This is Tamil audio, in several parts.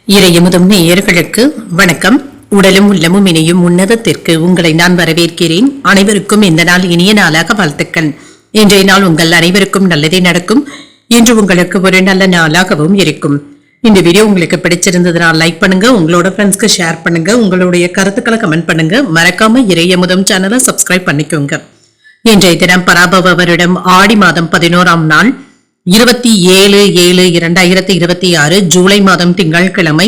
இறையமுதும் நேயர்களுக்கு வணக்கம். உடலும் உள்ளமும் இணையும் உன்னதத்திற்கு உங்களை நான் வரவேற்கிறேன். அனைவருக்கும் இந்த நாள் இனிய நாளாக வாழ்த்துக்கள். இன்றைய நாள் உங்கள் அனைவருக்கும் நல்லதே நடக்கும். இன்று உங்களுக்கு ஒரு நல்ல நாளாகவும் இருக்கும். இந்த வீடியோ உங்களுக்கு பிடிச்சிருந்ததுனால் லைக் பண்ணுங்க, உங்களோட ஃப்ரெண்ட்ஸ்க்கு ஷேர் பண்ணுங்க, உங்களுடைய கருத்துக்களை கமெண்ட் பண்ணுங்க. மறக்காம இறையமுதும் சேனலை சப்ஸ்கிரைப் பண்ணிக்கோங்க. இன்றைய தினம் பராபவ வருடம் ஆடி மாதம் 11ஆம் நாள் 27/7/2026 ஜூலை மாதம் திங்கட்கிழமை.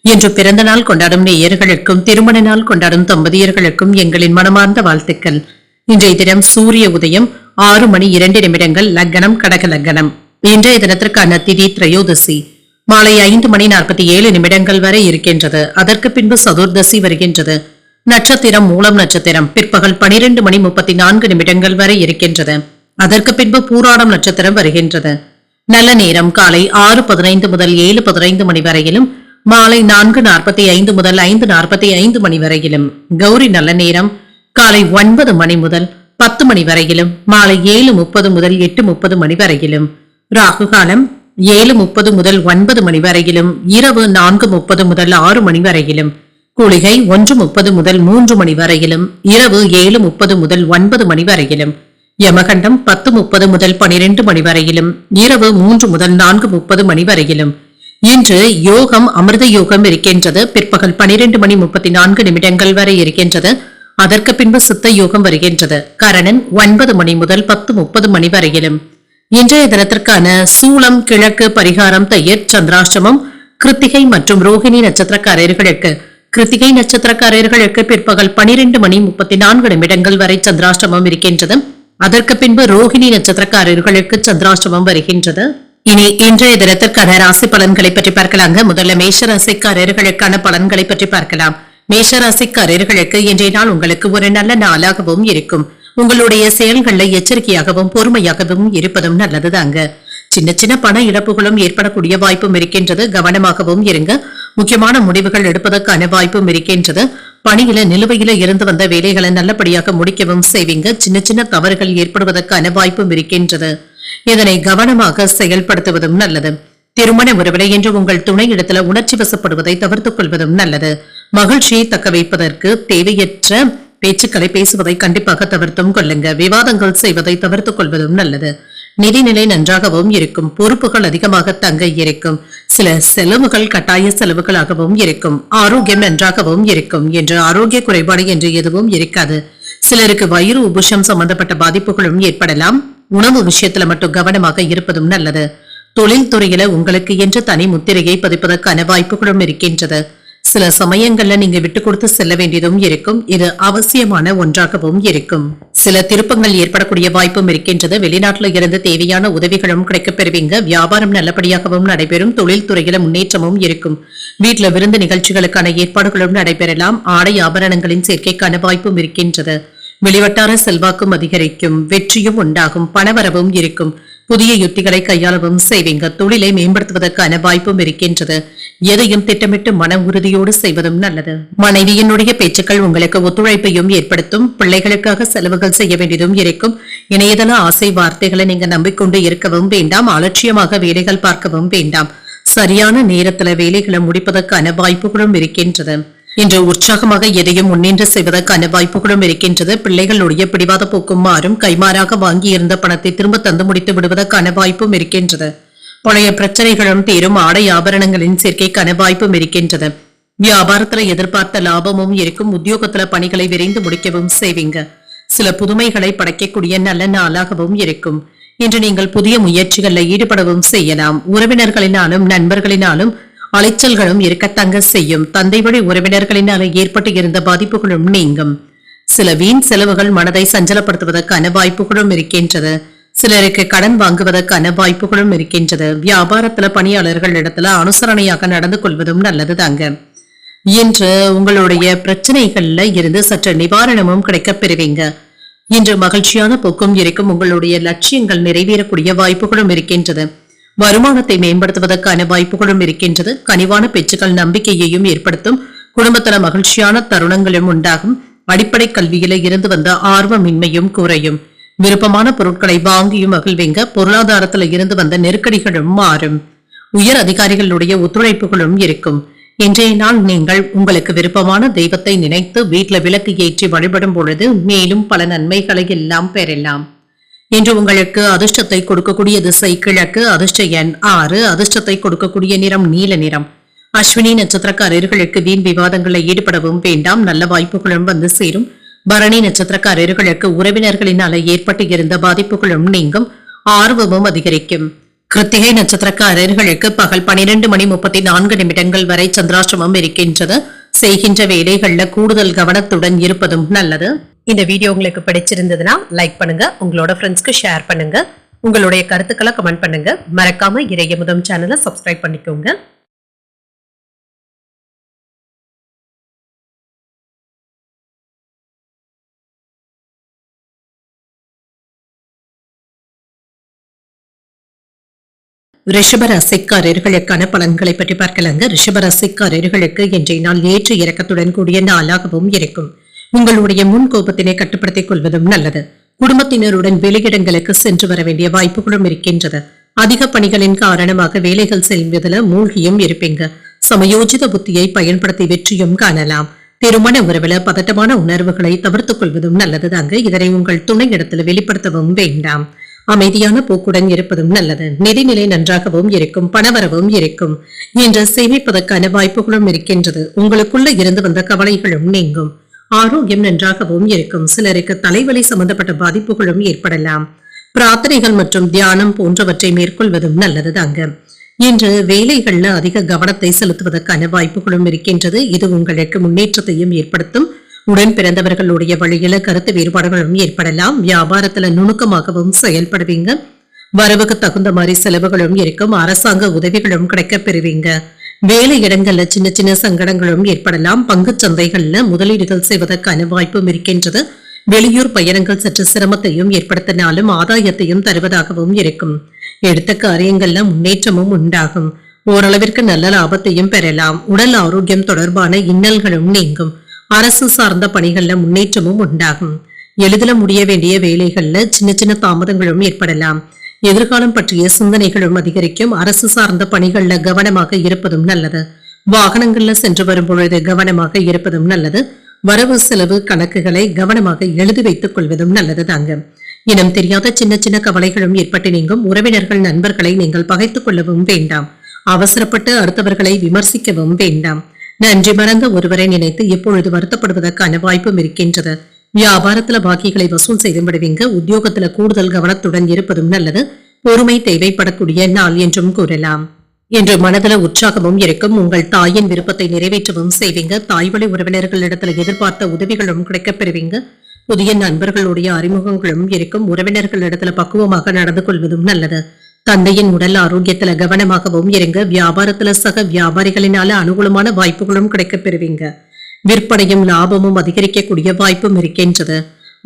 இன்று பிறந்த நாள் கொண்டாடும் நேயர்களுக்கும் திருமண நாள் கொண்டாடும் தம்பதியர்களுக்கும் எங்களின் மனமார்ந்த வாழ்த்துக்கள். இன்றைய தினம் சூரிய உதயம் 6:02 லக்னம் கடக லக்னம். இன்றைய தினத்திற்கான திதி திரையோதசி மாலை 5:47 வரை இருக்கின்றது. அதற்கு பின்பு சதுர்தசி வருகின்றது. நட்சத்திரம் மூலம் நட்சத்திரம் பிற்பகல் 12:34 வரை இருக்கின்றது. அதற்கு பின்பு பூராடம் நட்சத்திரம் வருகின்றது. நல்ல நேரம் காலை 6:15 முதல் 7:15 மணி வரையிலும், மாலை 4:45 முதல் 5:45 மணி வரையிலும். கௌரி நல்ல நேரம் காலை 9 மணி முதல் 10 மணி வரையிலும், மாலை 7:30 முதல் 8:30 மணி வரையிலும். ராகு காலம் 7:30 முதல் 9 மணி வரையிலும், இரவு 4:30 முதல் 6 மணி வரையிலும். குளிகை 1:30 முதல் 3 மணி வரையிலும், இரவு 7:30 முதல் 9 மணி வரையிலும். யமகண்டம் 10:30 முதல் 12 மணி வரையிலும், இரவு 3 முதல் 4:30 மணி வரையிலும். இன்று யோகம் அமிர்த யோகம் இருக்கின்றது. பிற்பகல் 12:34 வரை இருக்கின்றது. அதற்கு பின்பு சித்த யோகம் வருகின்றது. கரணன் 9 மணி முதல் 10:30 மணி வரையிலும். இன்றைய தினத்திற்கான சூலம் கிழக்கு, பரிகாரம் தயிர், சந்திராஷ்டமம் கிருத்திகை மற்றும் ரோஹிணி நட்சத்திரக்காரர்களுக்கு. கிருத்திகை நட்சத்திரக்காரர்களுக்கு பிற்பகல் 12:34 வரை சந்திராஷ்டமம் இருக்கின்றது. அதற்கு பின்பு ரோஹிணி நட்சத்திரக்காரர்களுக்கு சந்திராஷ்டமம் வருகின்றது. இனி இன்றைய தினத்திற்கான ராசி பலன்களை பற்றி பார்க்கலாங்க. முதல்ல மேஷ ராசிக்காரர்களுக்கான பலன்களை பற்றி பார்க்கலாம். மேஷ ராசிக்காரர்களுக்கு இன்றைய நாள் உங்களுக்கு ஒரு நல்ல நாளாகவும் இருக்கும். உங்களுடைய செயல்கள்ல எச்சரிக்கையாகவும் பொறுமையாகவும் இருப்பதும் நல்லதுதாங்க. சின்ன சின்ன பண இழப்புகளும் ஏற்படக்கூடிய வாய்ப்பும் இருக்கின்றது. கவனமாகவும் இருங்க. முக்கியமான முடிவுகள் எடுப்பதற்கான வாய்ப்பும் இருக்கின்றது. பணியில நிலுவையில இருந்து வந்த வேலைகளை நல்லபடியாக முடிக்கவும் செய்வீங்க. சின்ன சின்ன தவறுகள் ஏற்படுவதற்கான வாய்ப்பும் இருக்கின்றது. இதனை கவனமாக செயல்படுத்துவதும் நல்லது. திருமண உறவிலை என்று உங்கள் துணை இடத்துல உணர்ச்சி வசப்படுவதை தவிர்த்துக் கொள்வதும் நல்லது. மகிழ்ச்சியை தக்க வைப்பதற்கு தேவையற்ற பேச்சுக்களை பேசுவதை கண்டிப்பாக தவிர்த்தும் கொள்ளுங்க. விவாதங்கள் செய்வதை தவிர்த்துக் கொள்வதும் நல்லது. நிதிநிலை நன்றாகவும் இருக்கும். பொறுப்புகள் அதிகமாக தங்க இருக்கும். சில செலவுகள் கட்டாய செலவுகளாகவும் இருக்கும். ஆரோக்கியம் நன்றாகவும் இருக்கும். என்று ஆரோக்கிய குறைபாடு என்று எதுவும் இருக்காது. சிலருக்கு வயிறு உபுஷம் சம்பந்தப்பட்ட பாதிப்புகளும் ஏற்படலாம். உணவு விஷயத்துல மட்டும் கவனமாக இருப்பதும் நல்லது. தொழில் துறையில உங்களுக்கு என்று தனி முத்திரையை பதிப்பதற்கான வாய்ப்புகளும் இருக்கின்றது. சில சமயங்கள்ல நீங்க விட்டு கொடுத்து செல்ல வேண்டியதும் இருக்கும். இது அவசியமான ஒன்றாகவும் இருக்கும். சில திருப்பங்கள் ஏற்படக்கூடிய வாய்ப்பும் இருக்கின்றது. வெளிநாட்டுல இருந்து தேவையான உதவிகளும் கிடைக்கப் பெறுவீங்க. வியாபாரம் நல்லபடியாகவும் நடைபெறும். தொழில் துறையில முன்னேற்றமும் இருக்கும். வீட்டுல விருந்து நிகழ்ச்சிகளுக்கான ஏற்பாடுகளும் நடைபெறலாம். ஆடை ஆபரணங்களின் சேர்க்கைக்கான வாய்ப்பும் இருக்கின்றது. வெளிவட்டார செல்வாக்கும் அதிகரிக்கும். வெற்றியும் உண்டாகும். பணவரவும் இருக்கும். புதிய யுத்திகளை கையாளவும் செய்வீங்க. தொழிலை மேம்படுத்துவதற்கான வாய்ப்பும் இருக்கின்றது. எதையும் திட்டமிட்டு மன உறுதியோடு செய்வதும் நல்லது. மனைவியினுடைய பேச்சுக்கள் உங்களுக்கு ஒத்துழைப்பையும் ஏற்படுத்தும். பிள்ளைகளுக்காக செலவுகள் செய்ய வேண்டியதும் இருக்கும். இணையதள ஆசை வார்த்தைகளை நீங்க நம்பிக்கொண்டு இருக்கவும் வேண்டாம். அலட்சியமாக வேலைகள் பார்க்கவும் வேண்டாம். சரியான நேரத்துல வேலைகளை முடிப்பதற்கான வாய்ப்புகளும் இருக்கின்றது. இன்று உற்சாகமாக எதையும் முன்னின்று செய்வதற்கான வாய்ப்புகளும் இருக்கின்றது. பிள்ளைகளுடைய பிடிவாத போக்கும் மாறும். கைமாறாக வாங்கி இருந்த பணத்தை திரும்ப தந்து முடித்து விடுவதற்கான வாய்ப்பும் இருக்கின்றது. பழைய பிரச்சனைகளும் தீரும். ஆடை ஆபரணங்களின் சேர்க்கைக்கான வாய்ப்பும் இருக்கின்றது. வியாபாரத்துல எதிர்பார்த்த லாபமும் இருக்கும். உத்தியோகத்துல பணிகளை விரைந்து முடிக்கவும் செய்வீங்க. சில புதுமைகளை படைக்கக்கூடிய நல்ல நாளாகவும் இருக்கும். இன்று நீங்கள் புதிய முயற்சிகள்ல ஈடுபடவும் செய்யலாம். உறவினர்களினாலும் நண்பர்களினாலும் அலைச்சல்களும் இருக்கத்தங்க செய்யும். தந்தை வழி உறவினர்களினால் ஏற்பட்டு இருந்த பாதிப்புகளும் நீங்கும். சில வீண் செலவுகள் மனதை சஞ்சலப்படுத்துவதற்கான வாய்ப்புகளும் இருக்கின்றது. சிலருக்கு கடன் வாங்குவதற்கான வாய்ப்புகளும் இருக்கின்றது. வியாபாரத்துல பணியாளர்கள் இடத்துல அனுசரணையாக நடந்து கொள்வதும் நல்லது தாங்க. இன்று உங்களுடைய பிரச்சனைகள்ல இருந்து சற்று நிவாரணமும் கிடைக்கப் பெறுவீங்க. இன்று மகிழ்ச்சியான போக்கும் இருக்கும். உங்களுடைய லட்சியங்கள் நிறைவேறக்கூடிய வாய்ப்புகளும் இருக்கின்றது. வருமானத்தை மேம்படுத்துவதற்கான வாய்ப்புகளும் இருக்கின்றது. கனிவான பேச்சுக்கள் நம்பிக்கையையும் ஏற்படுத்தும். குடும்பத்துல மகிழ்ச்சியான தருணங்களும் உண்டாகும். அடிப்படை கல்வியில இருந்து வந்த ஆர்வமின்மையும் குறையும். விருப்பமான பொருட்களை வாங்கியும் மகிழ்வீங்க. பொருளாதாரத்துல இருந்து வந்த நெருக்கடிகளும் மாறும். உயர் அதிகாரிகளுடைய ஒத்துழைப்புகளும் இருக்கும். இன்றைய நாள் நீங்கள் உங்களுக்கு விருப்பமான தெய்வத்தை நினைத்து வீட்டுல விளக்கு ஏற்றி வழிபடும் பொழுது மேலும் பல நன்மைகளை எல்லாம் பெறலாம். இன்று உங்களுக்கு அதிர்ஷ்டத்தை கொடுக்கக்கூடிய திசை கிழக்கு, அதிர்ஷ்ட எண் 6, அதிர்ஷ்டத்தை கொடுக்கக்கூடிய நிறம் நீல நிறம். அஸ்வினி நட்சத்திரக்காரர்களுக்கு வீண் விவாதங்களில் ஈடுபடவும் வேண்டாம், நல்ல வாய்ப்புகளும் வந்து சேரும். பரணி நட்சத்திரக்காரர்களுக்கு உறவினர்களினால ஏற்பட்டு இருந்த பாதிப்புகளும் நீங்கும், ஆர்வமும் அதிகரிக்கும். கிருத்திகை நட்சத்திரக்காரர்களுக்கு பகல் 12:34 வரை சந்திராஷ்டமம் இருக்கின்றது. செய்கின்ற வேலைகள்ல கூடுதல் கவனத்துடன் இருப்பதும் நல்லது. இந்த வீடியோ உங்களுக்கு பிடிச்சிருந்ததுன்னா லைக் பண்ணுங்க, உங்களோட ஃப்ரெண்ட்ஸ்க்கு ஷேர் பண்ணுங்க, உங்களுடைய கருத்துக்களை கமெண்ட் பண்ணுங்க. மறக்காம இறையமுதம் சேனலை சப்ஸ்கிரைப் பண்ணிக்கோங்க. ரிஷபராசிக்காரர்களுக்கான பலன்களை பற்றி பார்க்கலாங்க. ரிஷபராசிக்காரர்களுக்கு இன்றைய நாள் ஏற்ற இறக்கத்துடன் கூடிய நாளாகவும் இருக்கும். உங்களுடைய முன் கோபத்தினை கட்டுப்படுத்திக் கொள்வதும் நல்லது. குடும்பத்தினருடன் வெளியிடங்களுக்கு சென்று வர வேண்டிய வாய்ப்புகளும் இருக்கின்றது. அதிக பணிகளின் காரணமாக வேலைகள் செல்வதில் மூழ்கியும் இருப்பீங்க. சமயோஜித புத்தியை பயன்படுத்தி வெற்றியும் காணலாம். திருமண உறவுல பதட்டமான உணர்வுகளை தவிர்த்துக் கொள்வதும் நல்லது தாங்க. இதனை உங்கள் துணை இடத்துல வெளிப்படுத்தவும் வேண்டாம். அமைதியான போக்குடன் இருப்பதும் நல்லது. நிதிநிலை நன்றாகவும் இருக்கும், பணவரவும் இருக்கும். இன்று சேமிப்பதற்கான வாய்ப்புகளும் இருக்கின்றது. உங்களுக்குள்ள இருந்து வந்த கவலைகளும் நீங்கும். ஆரோக்கியம் நன்றாகவும் இருக்கும். சிலருக்கு தலைவலி சம்பந்தப்பட்ட பாதிப்புகளும் ஏற்படலாம். பிரார்த்தனைகள் மற்றும் தியானம் போன்றவற்றை மேற்கொள்வதும் நல்லது தாங்க. இன்று வேலைகள்ல அதிக கவனத்தை செலுத்துவதற்கான வாய்ப்புகளும் இருக்கின்றது. இது உங்களுக்கு முன்னேற்றத்தையும் ஏற்படுத்தும். உடன் பிறந்தவர்களுடைய வழியில கருத்து வேறுபாடுகளும் ஏற்படலாம். வியாபாரத்துல நுணுக்கமாகவும் செயல்படுவீங்க. வரவுக்கு தகுந்த மாதிரி செலவுகளும் இருக்கும். அரசாங்க உதவிகளும் கிடைக்க பெறுவீங்க. வேலை இடங்கள்ல சின்ன சின்ன சங்கடங்களும் ஏற்படலாம். பங்கு சந்தைகள்ல முதலீடுகள் செய்வதற்கான வாய்ப்பும் இருக்கின்றது. வெளியூர் பயணங்கள் சற்று சிரமத்தையும் ஏற்படுத்தினாலும் ஆதாயத்தையும் தருவதாகவும் இருக்கும். எடுத்த காரியங்கள்ல முன்னேற்றமும் உண்டாகும். ஓரளவிற்கு நல்ல லாபத்தையும் பெறலாம். உடல் ஆரோக்கியம் தொடர்பான இன்னல்களும் நீங்கும். அரசு சார்ந்த பணிகள்ல முன்னேற்றமும் உண்டாகும். எளிதில் முடிய வேண்டிய வேலைகள்ல சின்ன சின்ன தாமதங்களும் ஏற்படலாம். எதிர்காலம் பற்றிய சிந்தனைகளும் அதிகரிக்கும். அரசு சார்ந்த பணிகள்ல கவனமாக இருப்பதும் நல்லது. வாகனங்கள்ல சென்று வரும் பொழுது கவனமாக இருப்பதும் நல்லது. வரவு செலவு கணக்குகளை கவனமாக எழுதி வைத்துக் கொள்வதும் நல்லது தாங்க. இனம் தெரியாத சின்ன சின்ன கவலைகளும் ஏற்பட்டு நீங்கும். உறவினர்கள் நண்பர்களை நீங்கள் பகைத்துக் கொள்ளவும் வேண்டாம். அவசரப்பட்டு அடுத்தவர்களை விமர்சிக்கவும் வேண்டாம். நன்றி மறந்த ஒருவரை நினைத்து எப்பொழுது வருத்தப்படுவதற்கான வாய்ப்பும் இருக்கின்றது. வியாபாரத்துல பாக்கிகளை வசூல் செய்து விடுவீங்க. உத்தியோகத்துல கூடுதல் கவனத்துடன் இருப்பதும் நல்லது. பொறுமை தேவைப்படக்கூடிய நாள் என்றும் கூறலாம். இன்று மனதில உற்சாகமும் இருக்கும். உங்கள் தாயின் விருப்பத்தை நிறைவேற்றவும் செய்வீங்க. தாய்வழி உறவினர்களிடத்துல எதிர்பார்த்த உதவிகளும் கிடைக்கப் பெறுவீங்க. புதிய நண்பர்களுடைய அறிமுகங்களும் இருக்கும். உறவினர்களிடத்துல பக்குவமாக நடந்து கொள்வதும் நல்லது. தந்தையின் உடல் ஆரோக்கியத்துல கவனமாகவும் இருங்க. வியாபாரத்துல சக வியாபாரிகளினால அனுகூலமான வாய்ப்புகளும் கிடைக்கப் பெறுவீங்க. விற்பனையும் லாபமும் அதிகரிக்கக்கூடிய வாய்ப்பும் இருக்கின்றது.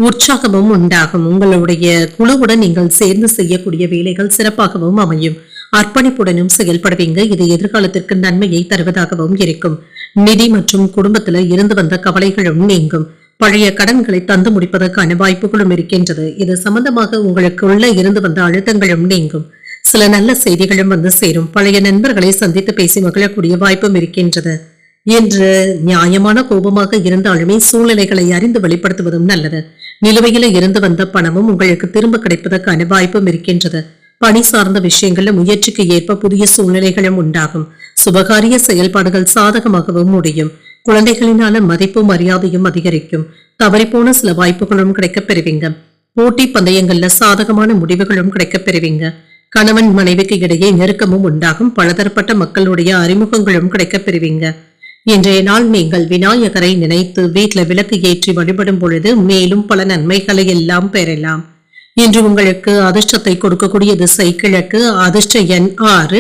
உற்சாகமும் உண்டாகும். உங்களுடைய குழுவுடன் நீங்கள் சேர்ந்து செய்யக்கூடிய வேலைகள் சிறப்பாகவும் அமையும். அர்ப்பணிப்புடனும் செயல்படுவீங்க. இது எதிர்காலத்திற்கு நன்மையை தருவதாகவும் இருக்கும். நிதி மற்றும் குடும்பத்துல இருந்து வந்த கவலைகளும் நீங்கும். பழைய கடன்களை தந்து முடிப்பதற்கான வாய்ப்புகளும் இருக்கின்றது. இது சம்பந்தமாக உங்களுக்குள்ள இருந்து வந்த அழுத்தங்களும் நீங்கும். சில நல்ல செய்திகளும் வந்து சேரும். பழைய நண்பர்களை சந்தித்து பேசி மகிழக்கூடிய வாய்ப்பும் இருக்கின்றது. இன்று நியாயமான கோபமாக இருந்தாலுமே சூழ்நிலைகளை அறிந்து வெளிப்படுத்துவதும் நல்லது. நிலுவையில இருந்து வந்த பணமும் உங்களுக்கு திரும்ப கிடைப்பதற்கான வாய்ப்பும் இருக்கின்றது. பணி சார்ந்த விஷயங்கள்ல முயற்சிக்கு ஏற்ப புதிய சூழ்நிலைகளும் உண்டாகும். சுபகாரிய செயல்பாடுகள் சாதகமாகவும் முடியும். குழந்தைகளினால மதிப்பும் மரியாதையும் அதிகரிக்கும். தவறிப்போன சில வாய்ப்புகளும் கிடைக்கப் பெறுவீங்க. போட்டி பந்தயங்கள்ல சாதகமான முடிவுகளும் கிடைக்கப் பெறுவீங்க. கணவன் மனைவிக்கு இடையே நெருக்கமும் உண்டாகும். பலதரப்பட்ட மக்களுடைய அறிமுகங்களும் கிடைக்கப் பெறுவீங்க. இன்றைய நாள் நீங்கள் விநாயகரை நினைத்து வீட்டுல விளக்கு ஏற்றி வழிபடும் பொழுது மேலும் பல நன்மைகளை எல்லாம் பெறலாம். இன்று உங்களுக்கு அதிர்ஷ்டத்தை கொடுக்கக்கூடிய திசை கிழக்கு, அதிர்ஷ்ட எண் 6,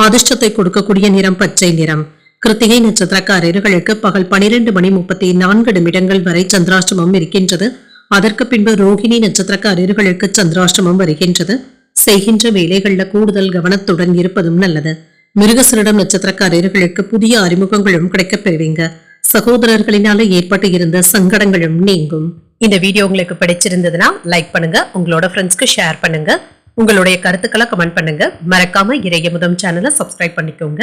அதிர்ஷ்டத்தை கொடுக்கக்கூடிய நிறம் பச்சை நிறம். கிருத்திகை நட்சத்திரக்காரர்களுக்கு பகல் 12:34 வரை சந்திராஷ்டமம் இருக்கின்றது. அதற்கு பின்பு ரோகிணி நட்சத்திரக்காரர்களுக்கு சந்திராஷ்டமம் வருகின்றது. செய்கின்ற வேலைகள்ல கூடுதல் கவனத்துடன் இருப்பதும் நல்லது. மிருகசரிடம் நட்சத்திரக்காரர்களுக்கு புதிய அறிமுகங்களும் கிடைக்கப் பெறுவீங்க. சகோதரர்களினால ஏற்பட்டு இருந்த சங்கடங்களும் நீங்கும். இந்த வீடியோ உங்களுக்கு பிடிச்சிருந்ததுன்னா லைக் பண்ணுங்க, உங்களோட ஃப்ரெண்ட்ஸ்க்கு ஷேர் பண்ணுங்க, உங்களுடைய கருத்துக்களை கமெண்ட் பண்ணுங்க. மறக்காம இறையமுதம் சேனலை சப்ஸ்கிரைப் பண்ணிக்கோங்க.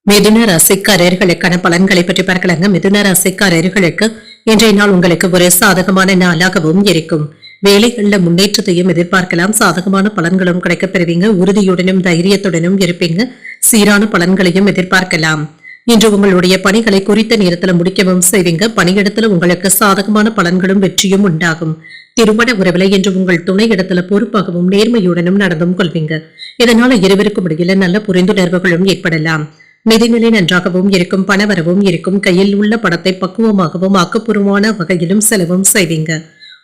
மிதுன ராசிக்காரர்களுக்கான பலன்களை பற்றி பார்க்கலாங்க. மிதுன ராசிக்காரர்களுக்கு இன்றைய நாள் உங்களுக்கு ஒரு சாதகமான நாளாகவும் இருக்கும். வேலைகள்ல முன்னேற்றத்தையும் எதிர்பார்க்கலாம். சாதகமான பலன்களும் கிடைக்கப் பெறுவீங்க. உறுதியுடனும் தைரியத்துடனும் இருப்பீங்க. சீரான பலன்களையும் எதிர்பார்க்கலாம். இன்று உங்களுடைய பணிகளை குறித்த நேரத்துல முடிக்கவும் செய்வீங்க. பணியிடத்துல உங்களுக்கு சாதகமான பலன்களும் வெற்றியும் உண்டாகும். திருமண உறவில இன்று உங்கள் துணை இடத்துல பொறுப்பாகவும் நேர்மையுடனும் நடந்தும் கொள்வீங்க. இதனால இருவருக்கும் இடையில நல்ல புரிந்துணர்வுகளும் ஏற்படலாம். நிதிநிலை நன்றாகவும் இருக்கும். பணவரவும் இருக்கும். கையில் உள்ள பணத்தை பக்குவமாகவும் ஆக்கப்பூர்வமான வகையிலும் செலவும் செய்வீங்க.